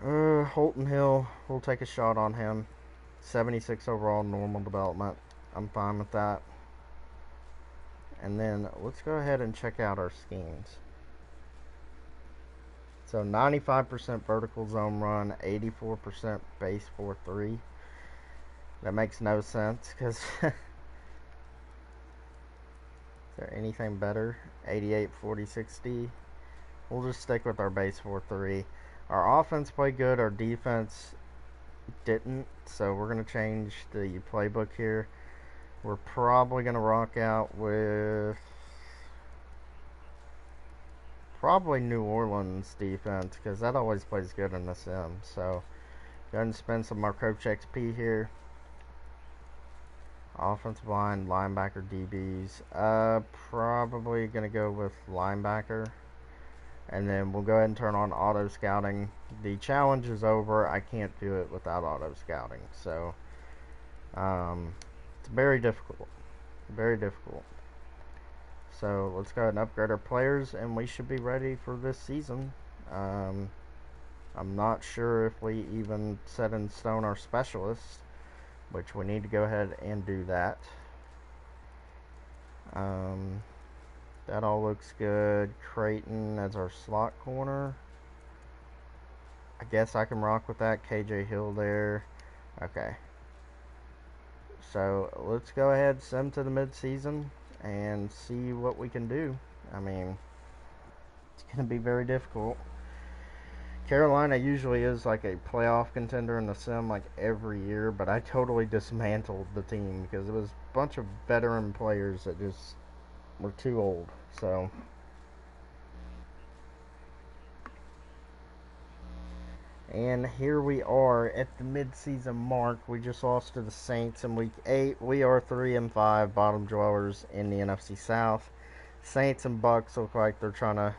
Holton Hill, we'll take a shot on him. 76 overall, normal development. I'm fine with that. And then let's go ahead and check out our schemes. So 95% vertical zone run, 84% base 4-3. That makes no sense because is there anything better? 88, 40, 60. We'll just stick with our base 4-3. Our offense played good, our defense didn't, so we're going to change the playbook here. We're probably going to rock out with probably New Orleans defense because that always plays good in the sim. So go ahead and spend some more Coach XP here. Offensive line, linebacker, DBs. Probably going to go with linebacker. And then we'll go ahead and turn on auto scouting. The challenge is over. I can't do it without auto scouting. So it's very difficult. Very difficult. So let's go ahead and upgrade our players, and we should be ready for this season. I'm not sure if we even set in stone our specialists, which we need to go ahead and do that. That all looks good. Creighton as our slot corner. I guess I can rock with that. KJ Hill there. Okay. So let's go ahead, sim to the midseason, and see what we can do. I mean, it's going to be very difficult. Carolina usually is like a playoff contender in the sim like every year, but I totally dismantled the team because it was a bunch of veteran players that just were too old. So and here we are at the midseason mark. We just lost to the Saints in week 8. We are 3-5 bottom dwellers in the NFC South. Saints and Bucks look like they're trying to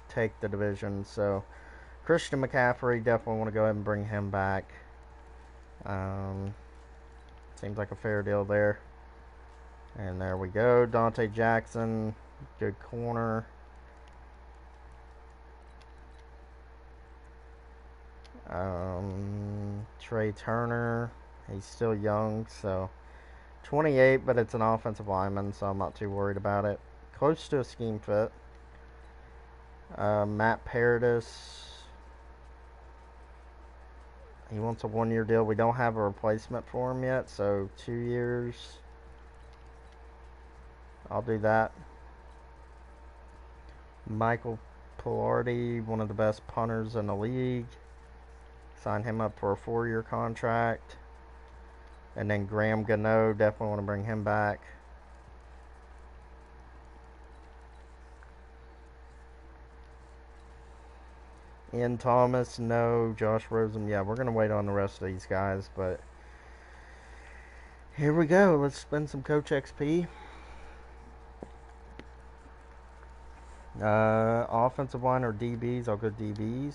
take the division. So Christian McCaffrey, definitely want to go ahead and bring him back. Seems like a fair deal there. And there we go. Dante Jackson, good corner. Trey Turner, he's still young, so 28, but it's an offensive lineman, so I'm not too worried about it. Close to a scheme fit. Matt Paradis, he wants a 1-year deal. We don't have a replacement for him yet, so 2 years. I'll do that. Michael Pilardi, one of the best punters in the league. Sign him up for a 4-year contract. And then Graham Gano, definitely want to bring him back. Ian Thomas, no. Josh Rosen, yeah, we're going to wait on the rest of these guys. But here we go. Let's spend some Coach XP. Offensive line or DBs. I'll go DBs.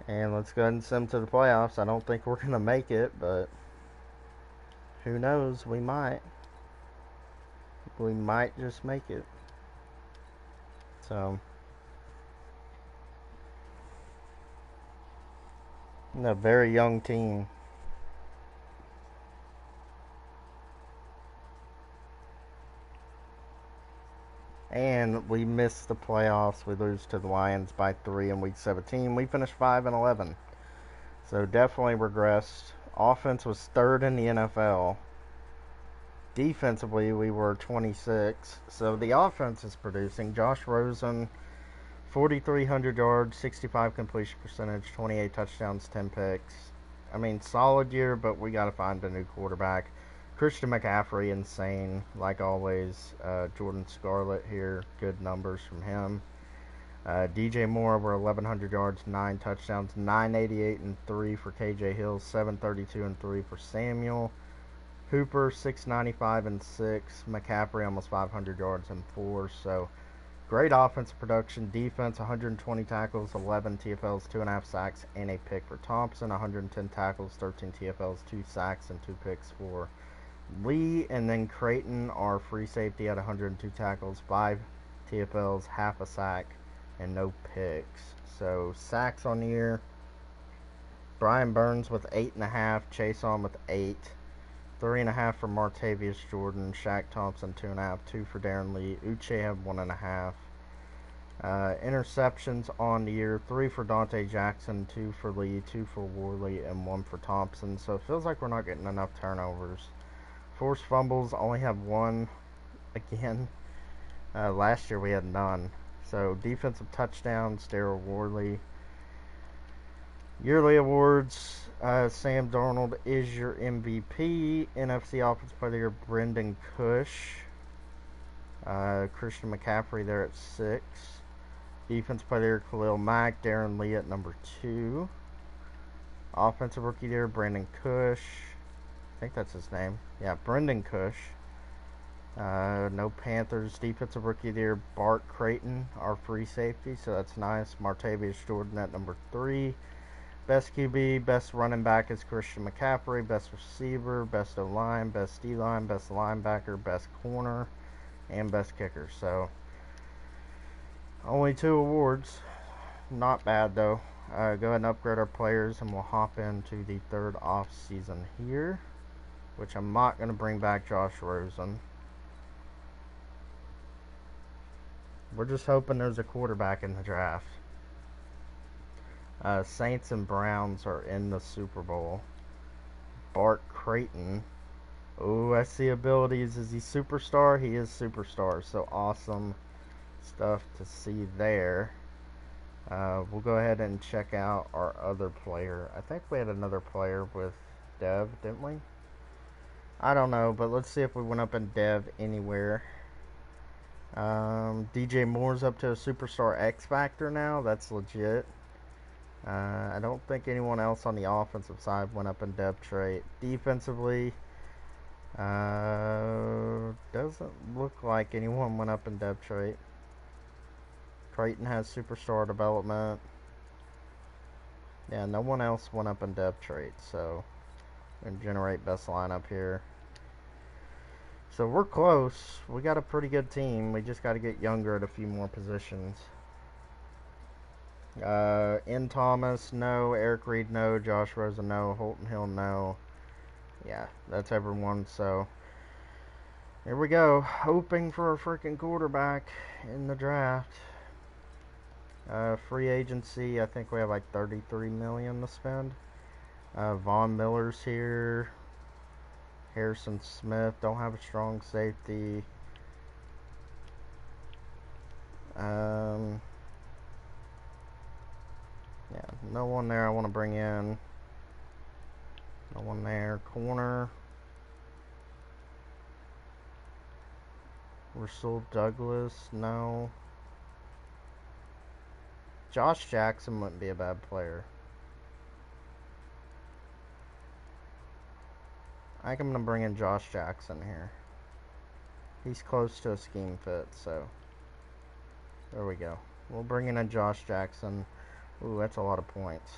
And let's go ahead and sim to the playoffs. I don't think we're going to make it, but who knows? We might. We might just make it. So, a very young team. And we missed the playoffs. We lose to the Lions by 3 in week 17. We finished 5-11. So definitely regressed. Offense was 3rd in the NFL. Defensively, we were 26. So the offense is producing. Josh Rosen, 4,300 yards, 65 completion percentage, 28 touchdowns, 10 picks. I mean, solid year, but we got to find a new quarterback. Christian McCaffrey, insane, like always. Jordan Scarlett here, good numbers from him. DJ Moore over 1,100 yards, 9 touchdowns, 988 and 3 for KJ Hill, 732 and 3 for Samuel. Hooper 695 and 6. McCaffrey almost 500 yards and 4. So great offensive production. Defense 120 tackles, 11 TFLs, 2.5 sacks, and a pick for Thompson. 110 tackles, 13 TFLs, 2 sacks, and 2 picks for Lee. And then Creighton, our free safety, had 102 tackles, 5 TFLs, half a sack, and no picks. So sacks on the year. Brian Burns with 8.5. Chase on with 8. 3.5 for Martavius Jordan. Shaq Thompson 2.5. 2 for Darren Lee. Uche had 1.5. Interceptions on the year. 3 for Dante Jackson. 2 for Lee. 2 for Worley. And 1 for Thompson. So it feels like we're not getting enough turnovers. Forced fumbles, only have 1 again. Last year we had none. So defensive touchdowns, Daryl Worley. Yearly awards, Sam Darnold is your MVP. NFC Offensive Player of the Year, Brendan Cush. Christian McCaffrey there at 6. Defensive Player of the Year, Khalil Mack. Darren Lee at number 2. Offensive Rookie of the Year, Brandon Cush. I think that's his name. Yeah, Brendan Cush. No Panthers. Defensive Rookie of the Year, Bart Creighton, our free safety, so that's nice. Martavius Jordan at number 3. Best QB, best running back is Christian McCaffrey. Best receiver, best O-line, best D-line, best linebacker, best corner, and best kicker. So, only 2 awards. Not bad, though. Go ahead and upgrade our players, and we'll hop into the 3rd off-season here, which I'm not going to bring back Josh Rosen. We're just hoping there's a quarterback in the draft. Saints and Browns are in the Super Bowl. Bart Creighton. Oh, I see abilities. Is he superstar? He is superstar. So awesome stuff to see there. We'll go ahead and check out our other player. I think we had another player with Dev, didn't we? I don't know, but let's see if we went up in Dev anywhere. DJ Moore's up to a Superstar X Factor now. That's legit. I don't think anyone else on the offensive side went up in depth trait. Defensively, doesn't look like anyone went up in depth trait. Creighton has Superstar development. Yeah, no one else went up in depth trait, so we're gonna generate best lineup here. So we're close. We got a pretty good team. We just got to get younger at a few more positions. N. Thomas, no. Eric Reed, no. Josh Rosen, no. Holton Hill, no. Yeah, that's everyone. So here we go. Hoping for a freaking quarterback in the draft. Free agency, I think we have like $33 million to spend. Von Miller's here. Harrison Smith, don't have a strong safety. Yeah, no one there I want to bring in. No one there. Corner. Russell Douglas, no. Josh Jackson wouldn't be a bad player. I think I'm going to bring in Josh Jackson here. He's close to a scheme fit, so there we go. We'll bring in a Josh Jackson. Ooh, that's a lot of points.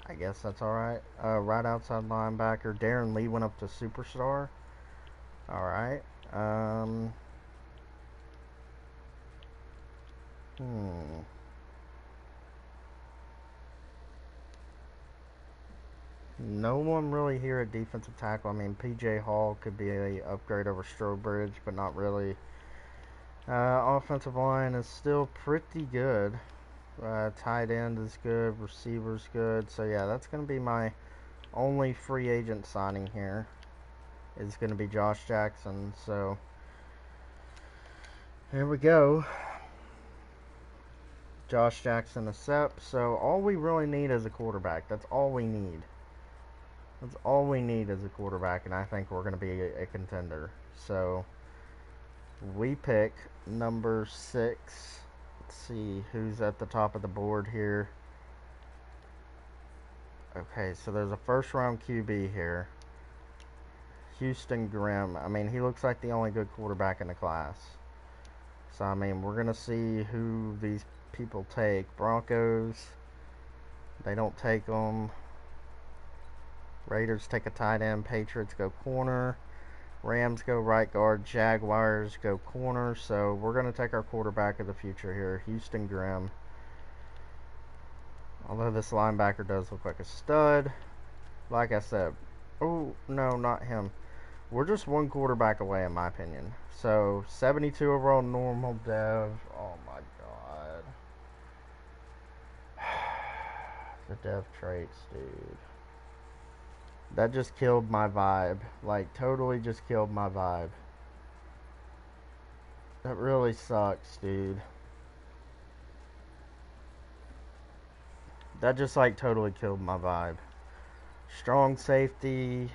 I guess that's alright. Right outside linebacker. Darren Lee went up to Superstar. Alright. No one really here at defensive tackle. I mean, PJ Hall could be a upgrade over Strobridge, but not really. Offensive line is still pretty good. Tight end is good. Receiver's good. So, yeah, that's going to be my only free agent signing here. Is going to be Josh Jackson. So, here we go. Josh Jackson to Sep. So all we really need is a quarterback. That's all we need. That's all we need is a quarterback, and I think we're going to be a contender. So we pick number 6. Let's see who's at the top of the board here. Okay, so there's a first round QB here. Houston Grimm. I mean, he looks like the only good quarterback in the class. So, I mean, we're going to see who these people take. Broncos, they don't take them. Raiders take a tight end. Patriots go corner. Rams go right guard. Jaguars go corner. So, we're going to take our quarterback of the future here, Houston Grimm. Although this linebacker does look like a stud. Like I said, oh, no, not him. We're just one quarterback away, in my opinion. So, 72 overall normal dev. Oh, my God. The dev traits, dude. That just killed my vibe. Like, totally just killed my vibe. That really sucks, dude. That just, like, totally killed my vibe. Strong safety.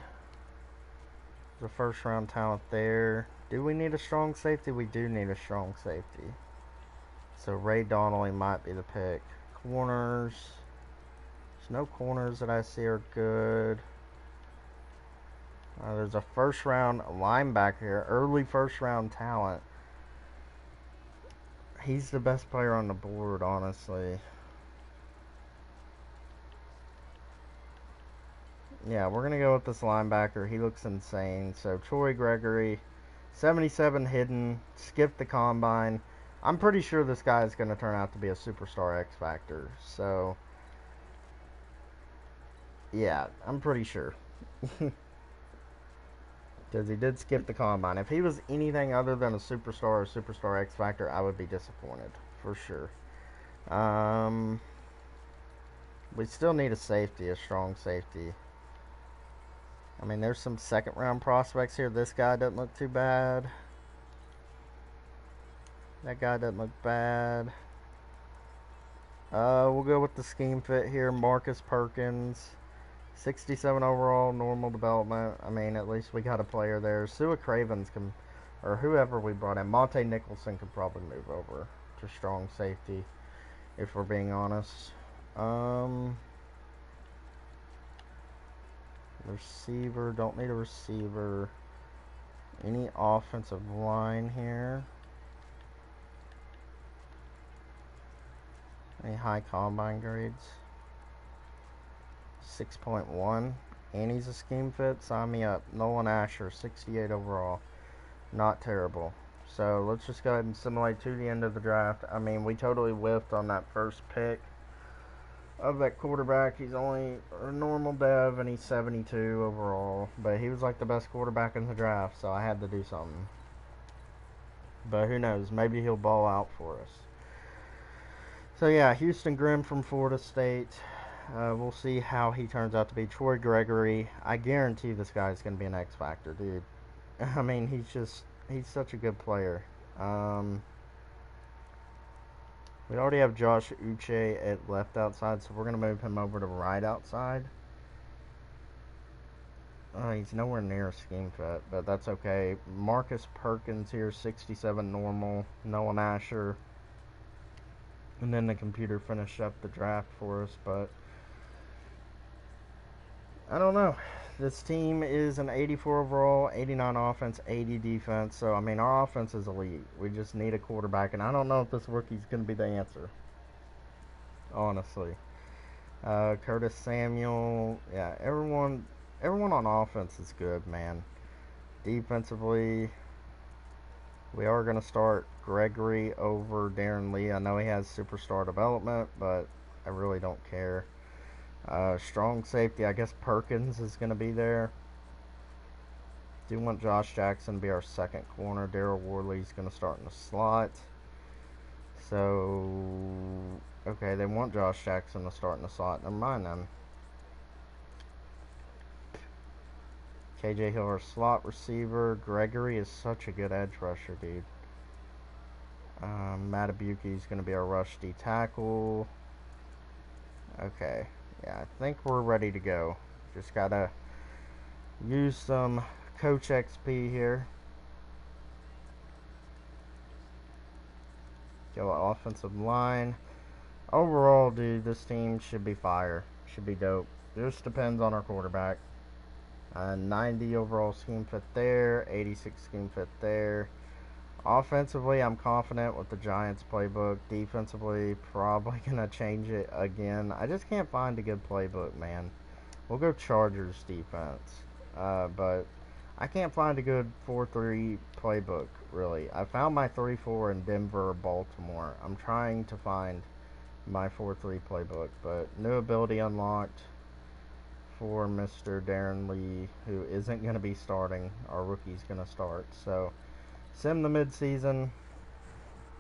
The first round talent there. Do we need a strong safety? We do need a strong safety. So Ray Donnelly might be the pick. Corners. There's no corners that I see are good. There's a first round linebacker here. Early first round talent. He's the best player on the board, honestly. Yeah, we're going to go with this linebacker. He looks insane. So Troy Gregory, 77 hidden, skipped the combine. I'm pretty sure this guy is going to turn out to be a superstar X Factor. So, yeah, I'm pretty sure. Because he did skip the combine. If he was anything other than a superstar or superstar X Factor, I would be disappointed. For sure. We still need a safety, a strong safety. I mean, there's some second round prospects here. This guy doesn't look too bad. That guy doesn't look bad. We'll go with the scheme fit here. Marcus Perkins, 67 overall, normal development. I mean, at least we got a player there. Sua Cravens can, or whoever we brought in, Monte Nicholson could probably move over to strong safety, if we're being honest. Receiver, don't need a receiver. Any offensive line here? Any high combine grades? 6.1. And he's a scheme fit. Sign me up. Nolan Asher, 68 overall. Not terrible. So let's just go ahead and simulate to the end of the draft. I mean, we totally whiffed on that first pick of that quarterback. He's only a normal dev and he's 72 overall. But he was like the best quarterback in the draft, so I had to do something. But who knows? Maybe he'll ball out for us. So yeah, Houston Grimm from Florida State. We'll see how he turns out to be. Troy Gregory. I guarantee this guy's going to be an X Factor, dude. I mean, he's such a good player. We already have Josh Uche at left outside, so we're going to move him over to right outside. He's nowhere near a scheme fit, but that's okay. Marcus Perkins here, 67 normal. Nolan Asher. And then the computer finished up the draft for us, but I don't know. This team is an 84 overall, 89 offense, 80 defense. So, I mean, our offense is elite. We just need a quarterback, and I don't know if this rookie's going to be the answer, honestly. Curtis Samuel. Yeah, everyone on offense is good, man. Defensively, we are going to start Gregory over Darren Lee. I know he has superstar development, but I really don't care. Strong safety, I guess Perkins is going to be there. Do want Josh Jackson to be our second corner. Daryl Worley's going to start in the slot. So, okay, they want Josh Jackson to start in the slot. Never mind then. KJ Hill, our slot receiver. Gregory is such a good edge rusher, dude. Matabuki's going to be our rush D tackle. Okay. Yeah, I think we're ready to go. Just got to use some coach XP here. Go offensive line. Overall, dude, this team should be fire. Should be dope. Just depends on our quarterback. 90 overall scheme fit there. 86 scheme fit there. Offensively, I'm confident with the Giants playbook. Defensively, probably going to change it again. I just can't find a good playbook, man. We'll go Chargers defense. But I can't find a good 4-3 playbook, really. I found my 3-4 in Denver or Baltimore. I'm trying to find my 4-3 playbook, but new ability unlocked for Mr. Darren Lee, who isn't going to be starting. Our rookie's going to start. So, sim the midseason.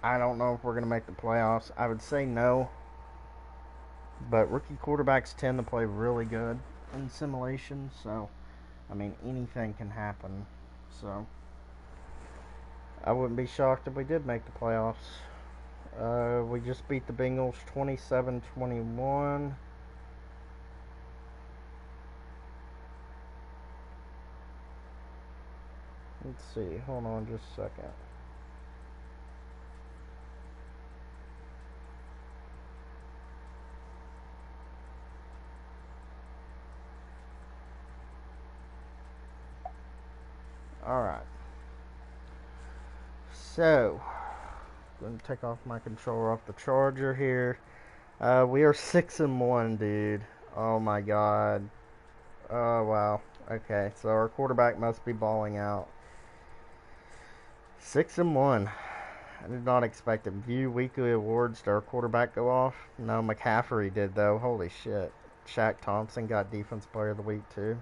I don't know if we're going to make the playoffs. I would say no. But rookie quarterbacks tend to play really good in simulation. So, I mean, anything can happen. So, I wouldn't be shocked if we did make the playoffs. We just beat the Bengals 27-21. Let's see. Hold on just a second. Alright. So, I'm going to take off my controller off the charger here. We are 6-1, dude. Oh my god. Oh wow. Okay, so our quarterback must be balling out. 6-1. I did not expect it. View weekly awards. Did our quarterback go off? No, McCaffrey did though. Holy shit. Shaq Thompson got Defense Player of the Week too.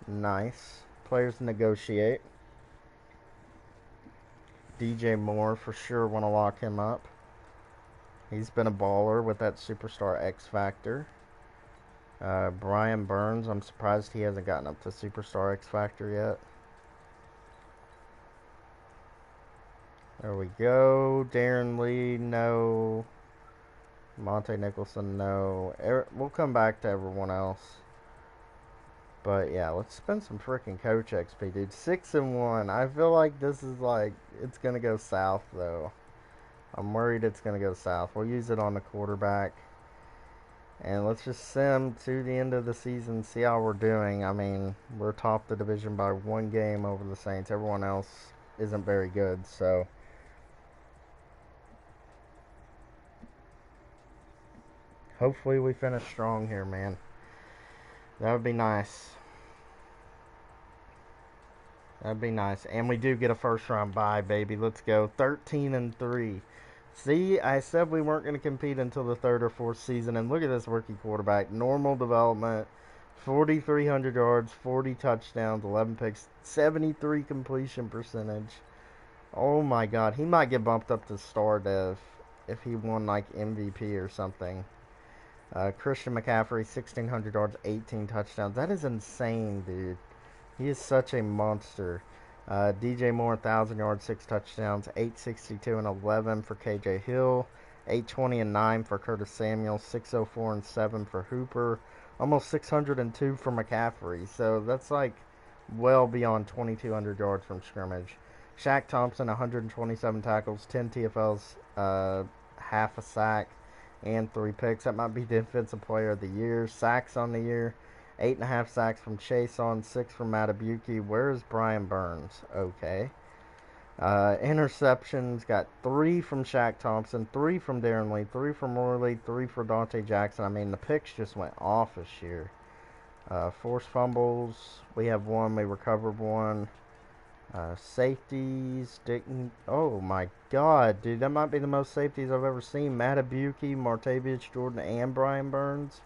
Nice. Players negotiate. DJ Moore for sure want to lock him up. He's been a baller with that superstar X Factor. Brian Burns, I'm surprised he hasn't gotten up to superstar X Factor yet. There we go. Darren Lee, no. Monte Nicholson, no. We'll come back to everyone else. But yeah, let's spend some freaking coach XP, dude. 6-1. I feel like this is like it's gonna go south though. I'm worried it's gonna go south. We'll use it on the quarterback. And let's just sim to the end of the season, see how we're doing. I mean, we're top the division by 1 game over the Saints. Everyone else isn't very good, so hopefully we finish strong here, man. That would be nice. That'd be nice. And we do get a first round bye, baby. Let's go. 13-3. See, I said we weren't going to compete until the 3rd or 4th season. And look at this rookie quarterback. Normal development. 4,300 yards, 40 touchdowns, 11 picks, 73 completion percentage. Oh my god. He might get bumped up to star dev if he won like MVP or something. Christian McCaffrey, 1,600 yards, 18 touchdowns. That is insane, dude. He is such a monster. DJ Moore, 1,000 yards, 6 touchdowns, 862 and 11 for KJ Hill, 820 and 9 for Curtis Samuel, 604 and 7 for Hooper, almost 602 for McCaffrey. So that's like well beyond 2,200 yards from scrimmage. Shaq Thompson, 127 tackles, 10 TFLs, half a sack, and 3 picks. That might be Defensive Player of the Year. Sacks on the year. 8.5 sacks from Chase on, 6 from Matabuki. Where's Brian Burns? Okay. Interceptions, got 3 from Shaq Thompson, 3 from Darren Lee, 3 from Roy 3 for Dante Jackson. I mean, the picks just went off this year. Forced fumbles, we have 1, we recovered 1. Safeties, oh my god, dude, that might be the most safeties I've ever seen. Matabuki, Martavius Jordan, and Brian Burns.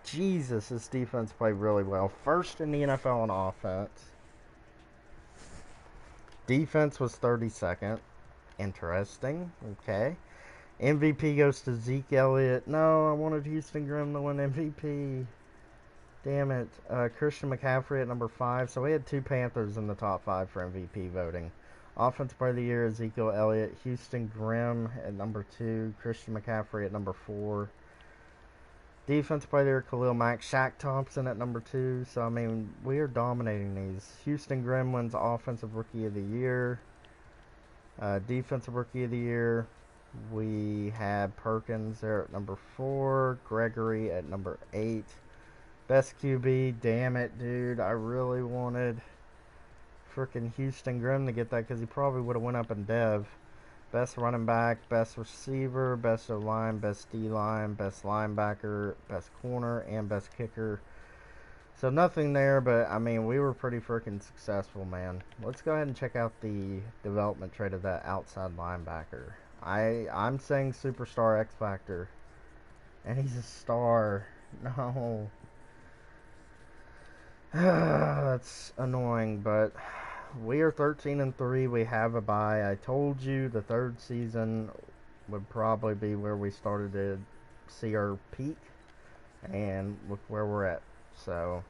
Jesus, this defense played really well. First in the NFL in offense. Defense was 32nd. Interesting. Okay. MVP goes to Zeke Elliott. No, I wanted Houston Grimm to win MVP. Damn it. Christian McCaffrey at number 5. So we had 2 Panthers in the top 5 for MVP voting. Offensive Player of the Year, Ezekiel Elliott. Houston Grimm at number 2. Christian McCaffrey at number 4. Defensive Player of the Year, Khalil Mack. Shaq Thompson at number 2. So, I mean, we are dominating these. Houston Grimm wins Offensive Rookie of the Year. Defensive Rookie of the Year, we had Perkins there at number 4. Gregory at number 8. Best QB, damn it, dude. I really wanted freaking Houston Grimm to get that because he probably would have went up in Dev. Best running back, best receiver, best O-line, best D-line, best linebacker, best corner, and best kicker. So nothing there, but I mean, we were pretty freaking successful, man. Let's go ahead and check out the development trait of that outside linebacker. I'm saying superstar X Factor, and he's a star. No. That's annoying, but we are 13-3. We have a bye. I told you the third season would probably be where we started to see our peak, and look where we're at. So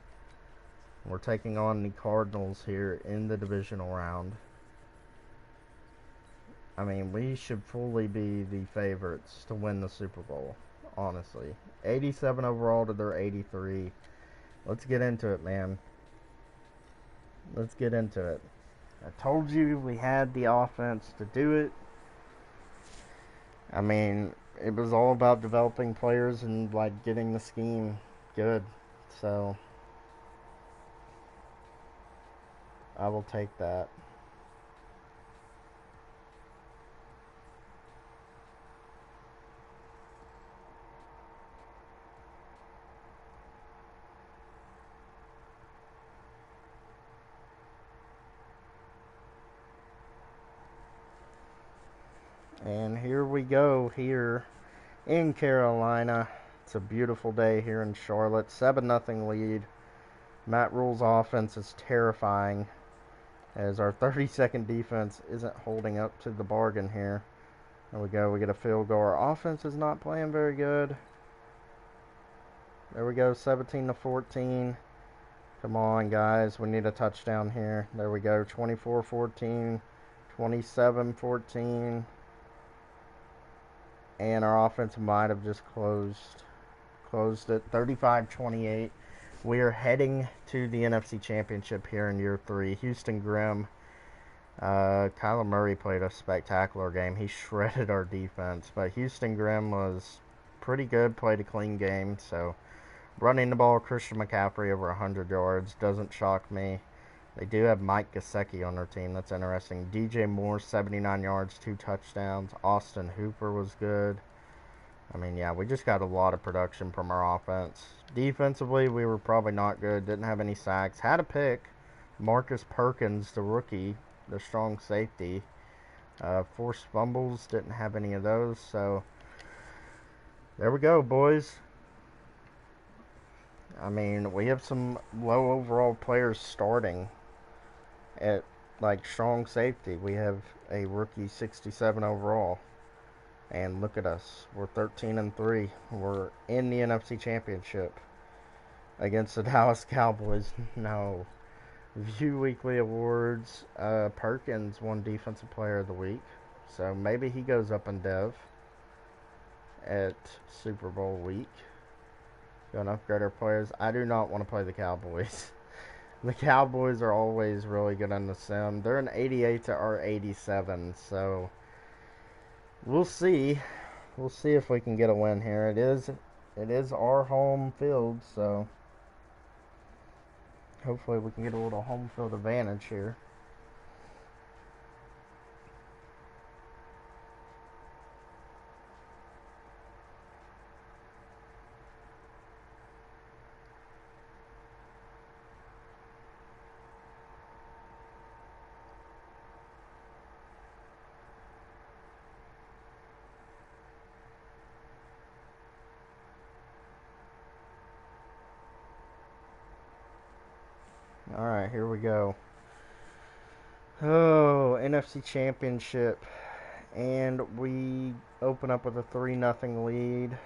we're taking on the Cardinals here in the divisional round. I mean, we should fully be the favorites to win the Super Bowl, honestly. 87 overall to their 83. Let's get into it, man. Let's get into it. I told you we had the offense to do it. I mean, it was all about developing players and, like, getting the scheme good. So, I will take that. And here we go here in Carolina. It's a beautiful day here in Charlotte. 7-0 lead. Matt Rule's offense is terrifying as our 32nd defense isn't holding up to the bargain here. There we go. We get a field goal. Our offense is not playing very good. There we go. 17-14. Come on, guys. We need a touchdown here. There we go. 24-14. 27-14. And our offense might have just closed it. 35-28. We are heading to the NFC Championship here in year 3. Houston Grimm. Kyler Murray played a spectacular game. He shredded our defense. But Houston Grimm was pretty good. Played a clean game. So, running the ball, Christian McCaffrey over 100 yards. Doesn't shock me. They do have Mike Gesicki on their team. That's interesting. DJ Moore, 79 yards, 2 touchdowns. Austin Hooper was good. I mean, yeah, we just got a lot of production from our offense. Defensively, we were probably not good. Didn't have any sacks. Had a pick. Marcus Perkins, the rookie, the strong safety. Forced fumbles. Didn't have any of those. So, there we go, boys. I mean, we have some low overall players starting at, like, strong safety. We have a rookie 67 overall. And look at us. We're 13-3. We're in the NFC Championship against the Dallas Cowboys. No. View Weekly Awards. Perkins won Defensive Player of the Week. So maybe he goes up in Dev at Super Bowl week. Going to upgrade our players. I do not want to play the Cowboys. The Cowboys are always really good on the sim. They're an 88 to our 87. So we'll see. We'll see if we can get a win here. It is our home field, so hopefully we can get a little home field advantage here. Alright, here we go. Oh, NFC Championship. And we open up with a 3-0 lead.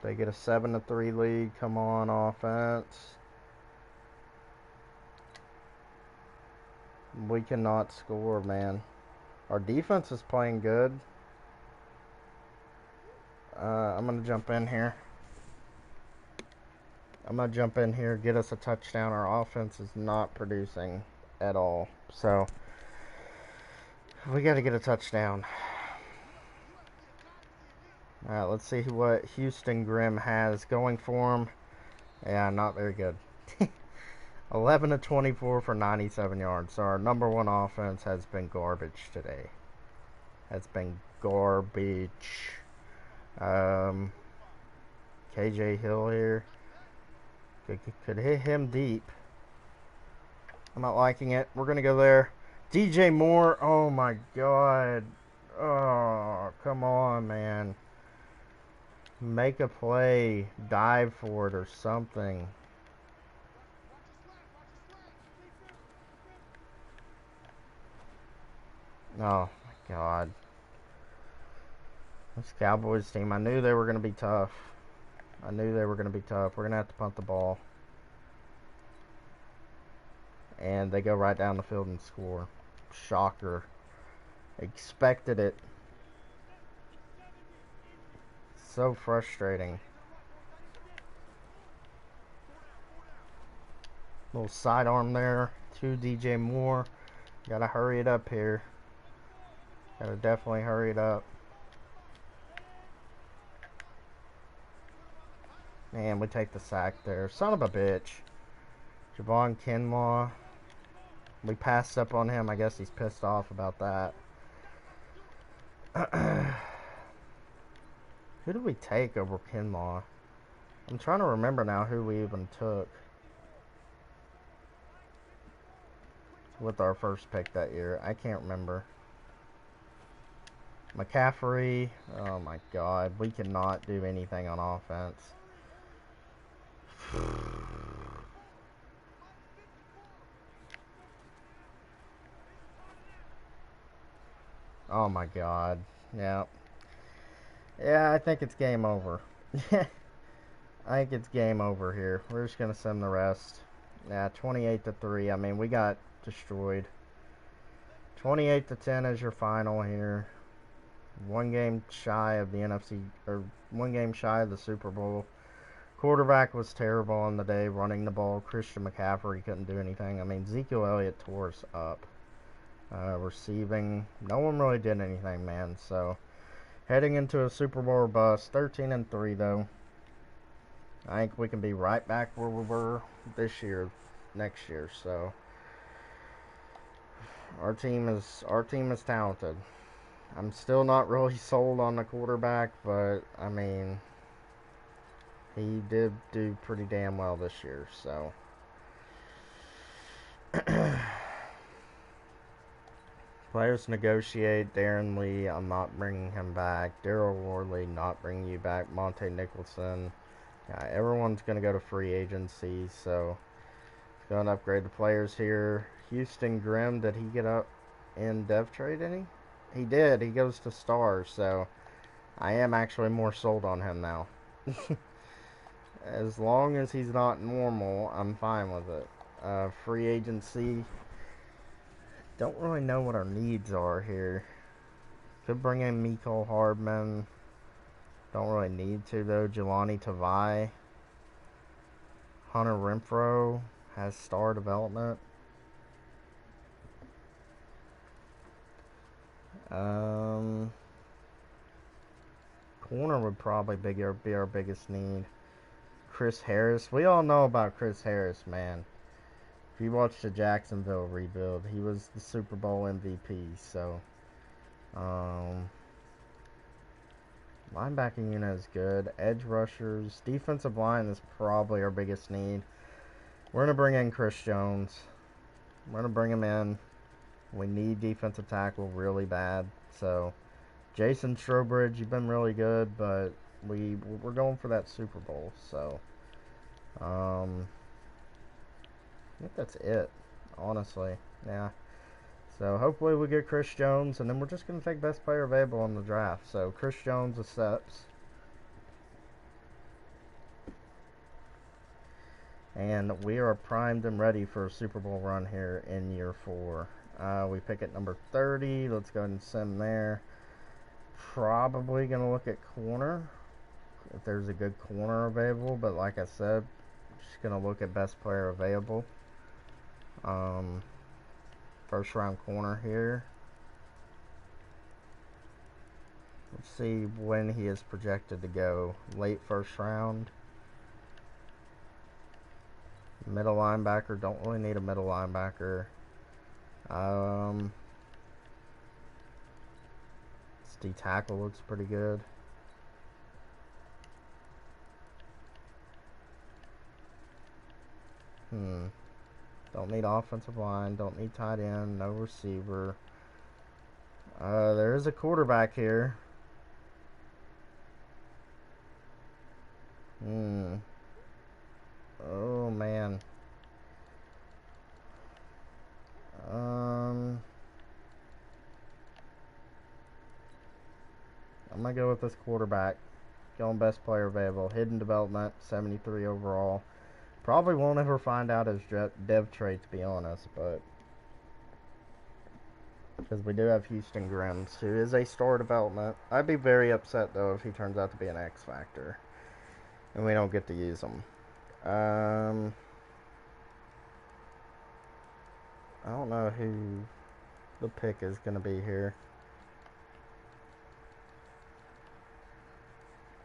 They get a 7-3 lead. Come on, offense. We cannot score, man. Our defense is playing good. I'm going to jump in here. Get us a touchdown. Our offense is not producing at all. So, we got to get a touchdown. Alright, let's see what Houston Grimm has going for him. Yeah, not very good. 11 to 24 for 97 yards. So our number one offense has been garbage today. Has been garbage. KJ Hill here. Could hit him deep. I'm not liking it. We're going to go there. DJ Moore. Oh, my God. Oh, come on, man. Make a play. Dive for it or something. Oh, my God. This Cowboys team, I knew they were going to be tough. We're going to have to punt the ball. And they go right down the field and score. Shocker. Expected it. So frustrating. Little sidearm there to DJ Moore. Gotta hurry it up here. Gotta definitely hurry it up. Man, we take the sack there. Son of a bitch. Javon Kinlaw. We passed up on him. I guess he's pissed off about that. Who did we take over Kinlaw? I'm trying to remember now who we even took with our first pick that year. I can't remember. McCaffrey. Oh my God. We cannot do anything on offense. Oh my God. Yeah. Yeah, I think it's game over. I think it's game over here. We're just going to send the rest. Yeah, 28 to 3. I mean, we got destroyed. 28 to 10 is your final here. One game shy of the NFC, or one game shy of the Super Bowl. Quarterback was terrible on the day, running the ball. Christian McCaffrey couldn't do anything. I mean, Ezekiel Elliott tore us up. Receiving, no one really did anything, man. So, heading into a Super Bowl bust. 13 and 3 though. I think we can be right back where we were this year, next year. So, our team is talented. I'm still not really sold on the quarterback, but I mean, he did do pretty damn well this year. So. Players negotiate. Darren Lee, I'm not bringing him back. Daryl Worley, not bringing you back. Monte Nicholson. Yeah, everyone's going to go to free agency, so going to upgrade the players here. Houston Grimm, did he get up in dev trade any? He did. He goes to Stars, so I am actually more sold on him now. As long as he's not normal, I'm fine with it. Free agency. Don't really know what our needs are here. Could bring in Mecole Hardman. Don't really need to though. Jelani Tavai. Hunter Renfrow has star development. Corner would probably be our biggest need. Chris Harris. We all know about Chris Harris, man. If you watch the Jacksonville rebuild, he was the Super Bowl MVP. So, linebacking unit is good. Edge rushers. Defensive line is probably our biggest need. We're going to bring in Chris Jones. We're going to bring him in. We need defensive tackle really bad. So, Jason Strowbridge, you've been really good, but we're going for that Super Bowl. So, I think that's it, honestly. Yeah. So hopefully we get Chris Jones, and then we're just going to take best player available in the draft. So Chris Jones accepts. And we are primed and ready for a Super Bowl run here in year 4. We pick at number 30. Let's go ahead and sim there. Probably going to look at corner if there's a good corner available, but like I said, just going to look at best player available. First round corner here. Let's see when he is projected to go. Late first round. Middle linebacker. Don't really need a middle linebacker. This D tackle looks pretty good. Don't need offensive line. Don't need tight end. No receiver. There is a quarterback here. Oh man. I'm gonna go with this quarterback. Going best player available. Hidden development, 73 overall. Probably won't ever find out his dev trait, to be honest, but because we do have Houston Grims, who is a star development. I'd be very upset though if he turns out to be an X factor and we don't get to use him. I don't know who the pick is going to be here.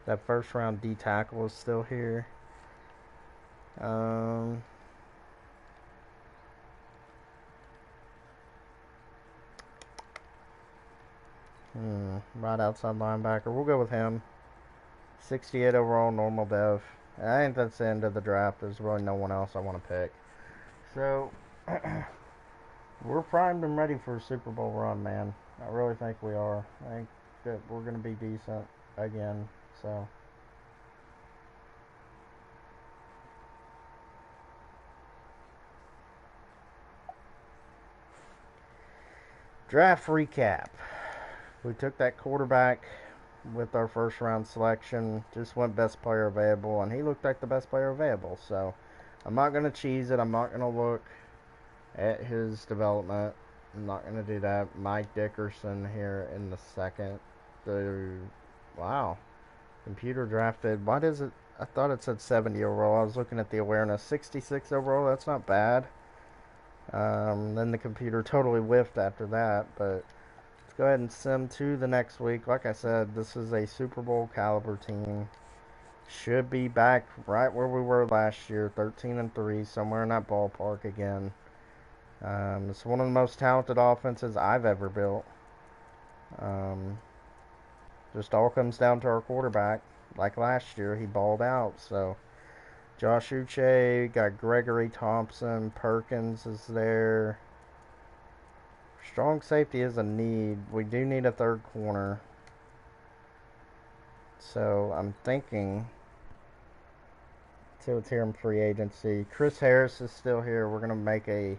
That first round D tackle is still here. Right outside linebacker. We'll go with him. 68 overall, normal dev. I think that's the end of the draft. There's really no one else I want to pick. So, we're primed and ready for a Super Bowl run, man. I really think we are. I think that we're going to be decent again. So, draft recap. We took that quarterback with our first round selection. Just went best player available, and he looked like the best player available. So, I'm not going to cheese it. I'm not going to look at his development. I'm not going to do that. Mike Dickerson here in the second. Wow. Computer drafted. Why does it? I thought it said 70 overall. I was looking at the awareness. 66 overall. That's not bad. Then the computer totally whiffed after that. But let's go ahead and sim to the next week. Like I said, this is a Super Bowl caliber team. Should be back right where we were last year. 13-3. Somewhere in that ballpark again. It's one of the most talented offenses I've ever built. Just all comes down to our quarterback. Like last year, he balled out. So, Josh Uche, got Gregory Thompson, Perkins is there. Strong safety is a need. We do need a third corner. So, I'm thinking, till it's here in free agency. Chris Harris is still here. We're going to make a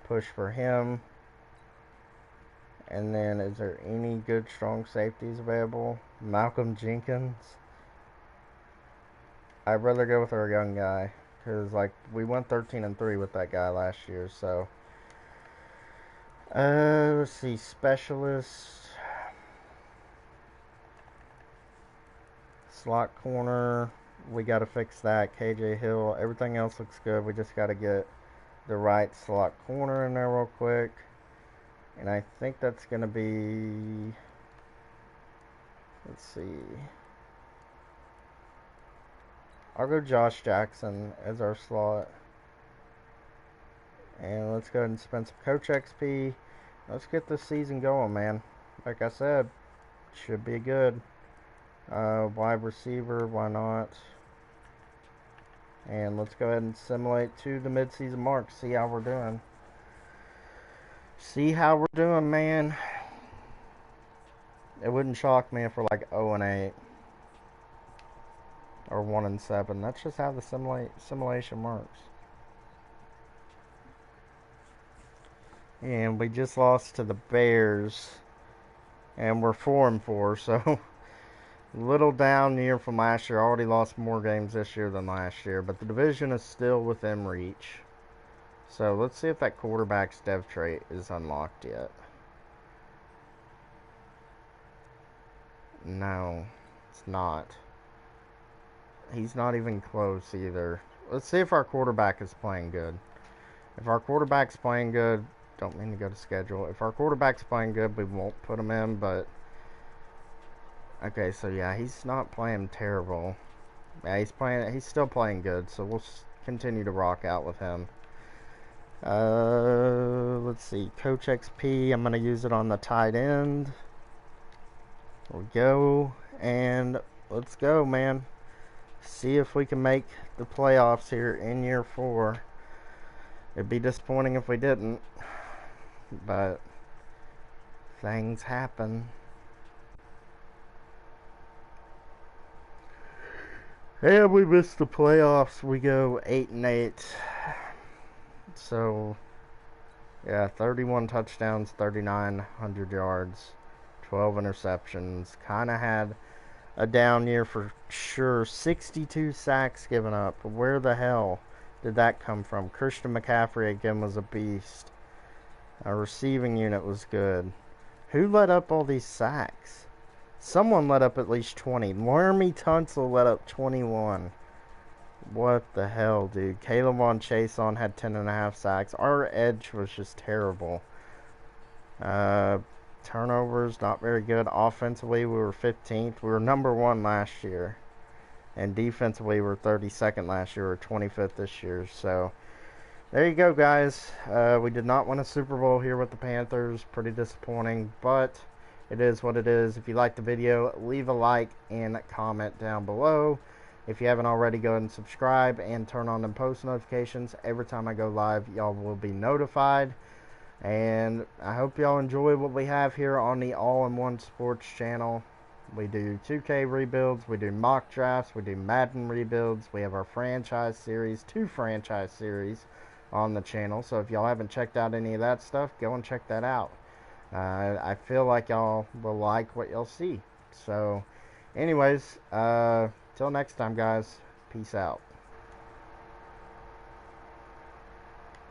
push for him. And then, is there any good strong safeties available? Malcolm Jenkins. I'd rather go with our young guy. Because, like, we went 13-3 with that guy last year. So, let's see. Specialist. Slot corner. We got to fix that. KJ Hill. Everything else looks good. We just got to get the right slot corner in there real quick. And I think that's going to be, let's see. I'll go Josh Jackson as our slot. And let's go ahead and spend some Coach XP. Let's get this season going, man. Like I said, should be good. Wide receiver, why not? And let's go ahead and simulate to the midseason mark. See how we're doing. See how we're doing, man. It wouldn't shock me if we're like 0-8 or 1-7. That's just how the simulation works. And we just lost to the Bears, and we're 4-4. So little down year from last year. Already lost more games this year than last year, but the division is still within reach. So let's see if that quarterback's dev trait is unlocked yet. No, it's not. He's not even close either. Let's see if our quarterback is playing good. If our quarterback's playing good, don't mean to go to schedule. If our quarterback's playing good, we won't put him in, but okay, so yeah, he's not playing terrible. Yeah, he's still playing good, so we'll continue to rock out with him. Let's see, Coach XP, I'm going to use it on the tight end. There we go, and let's go, man. See if we can make the playoffs here in year 4. It'd be disappointing if we didn't, but things happen. And we missed the playoffs. We go 8-8. So, yeah, 31 touchdowns, 3,900 yards, 12 interceptions. Kind of had a down year for sure. 62 sacks given up. Where the hell did that come from? Christian McCaffrey again was a beast. Our receiving unit was good. Who let up all these sacks? Someone let up at least 20. Laramie Tunsil let up 21. What the hell, dude? Caleb Von Chason had 10.5 sacks. Our edge was just terrible. Turnovers, not very good. Offensively, we were 15th. We were number 1 last year. And defensively, we were 32nd last year. We were 25th this year. So, there you go, guys. We did not win a Super Bowl here with the Panthers. Pretty disappointing, but it is what it is. If you liked the video, leave a like and comment down below. If you haven't already, go ahead and subscribe and turn on them post notifications. Every time I go live, y'all will be notified. And I hope y'all enjoy what we have here on the All-in-One Sports channel. We do 2K rebuilds, we do mock drafts, we do Madden rebuilds. We have our franchise series, 2 franchise series on the channel. So if y'all haven't checked out any of that stuff, go and check that out. I feel like y'all will like what y'all see. So anyways, till next time, guys. Peace out.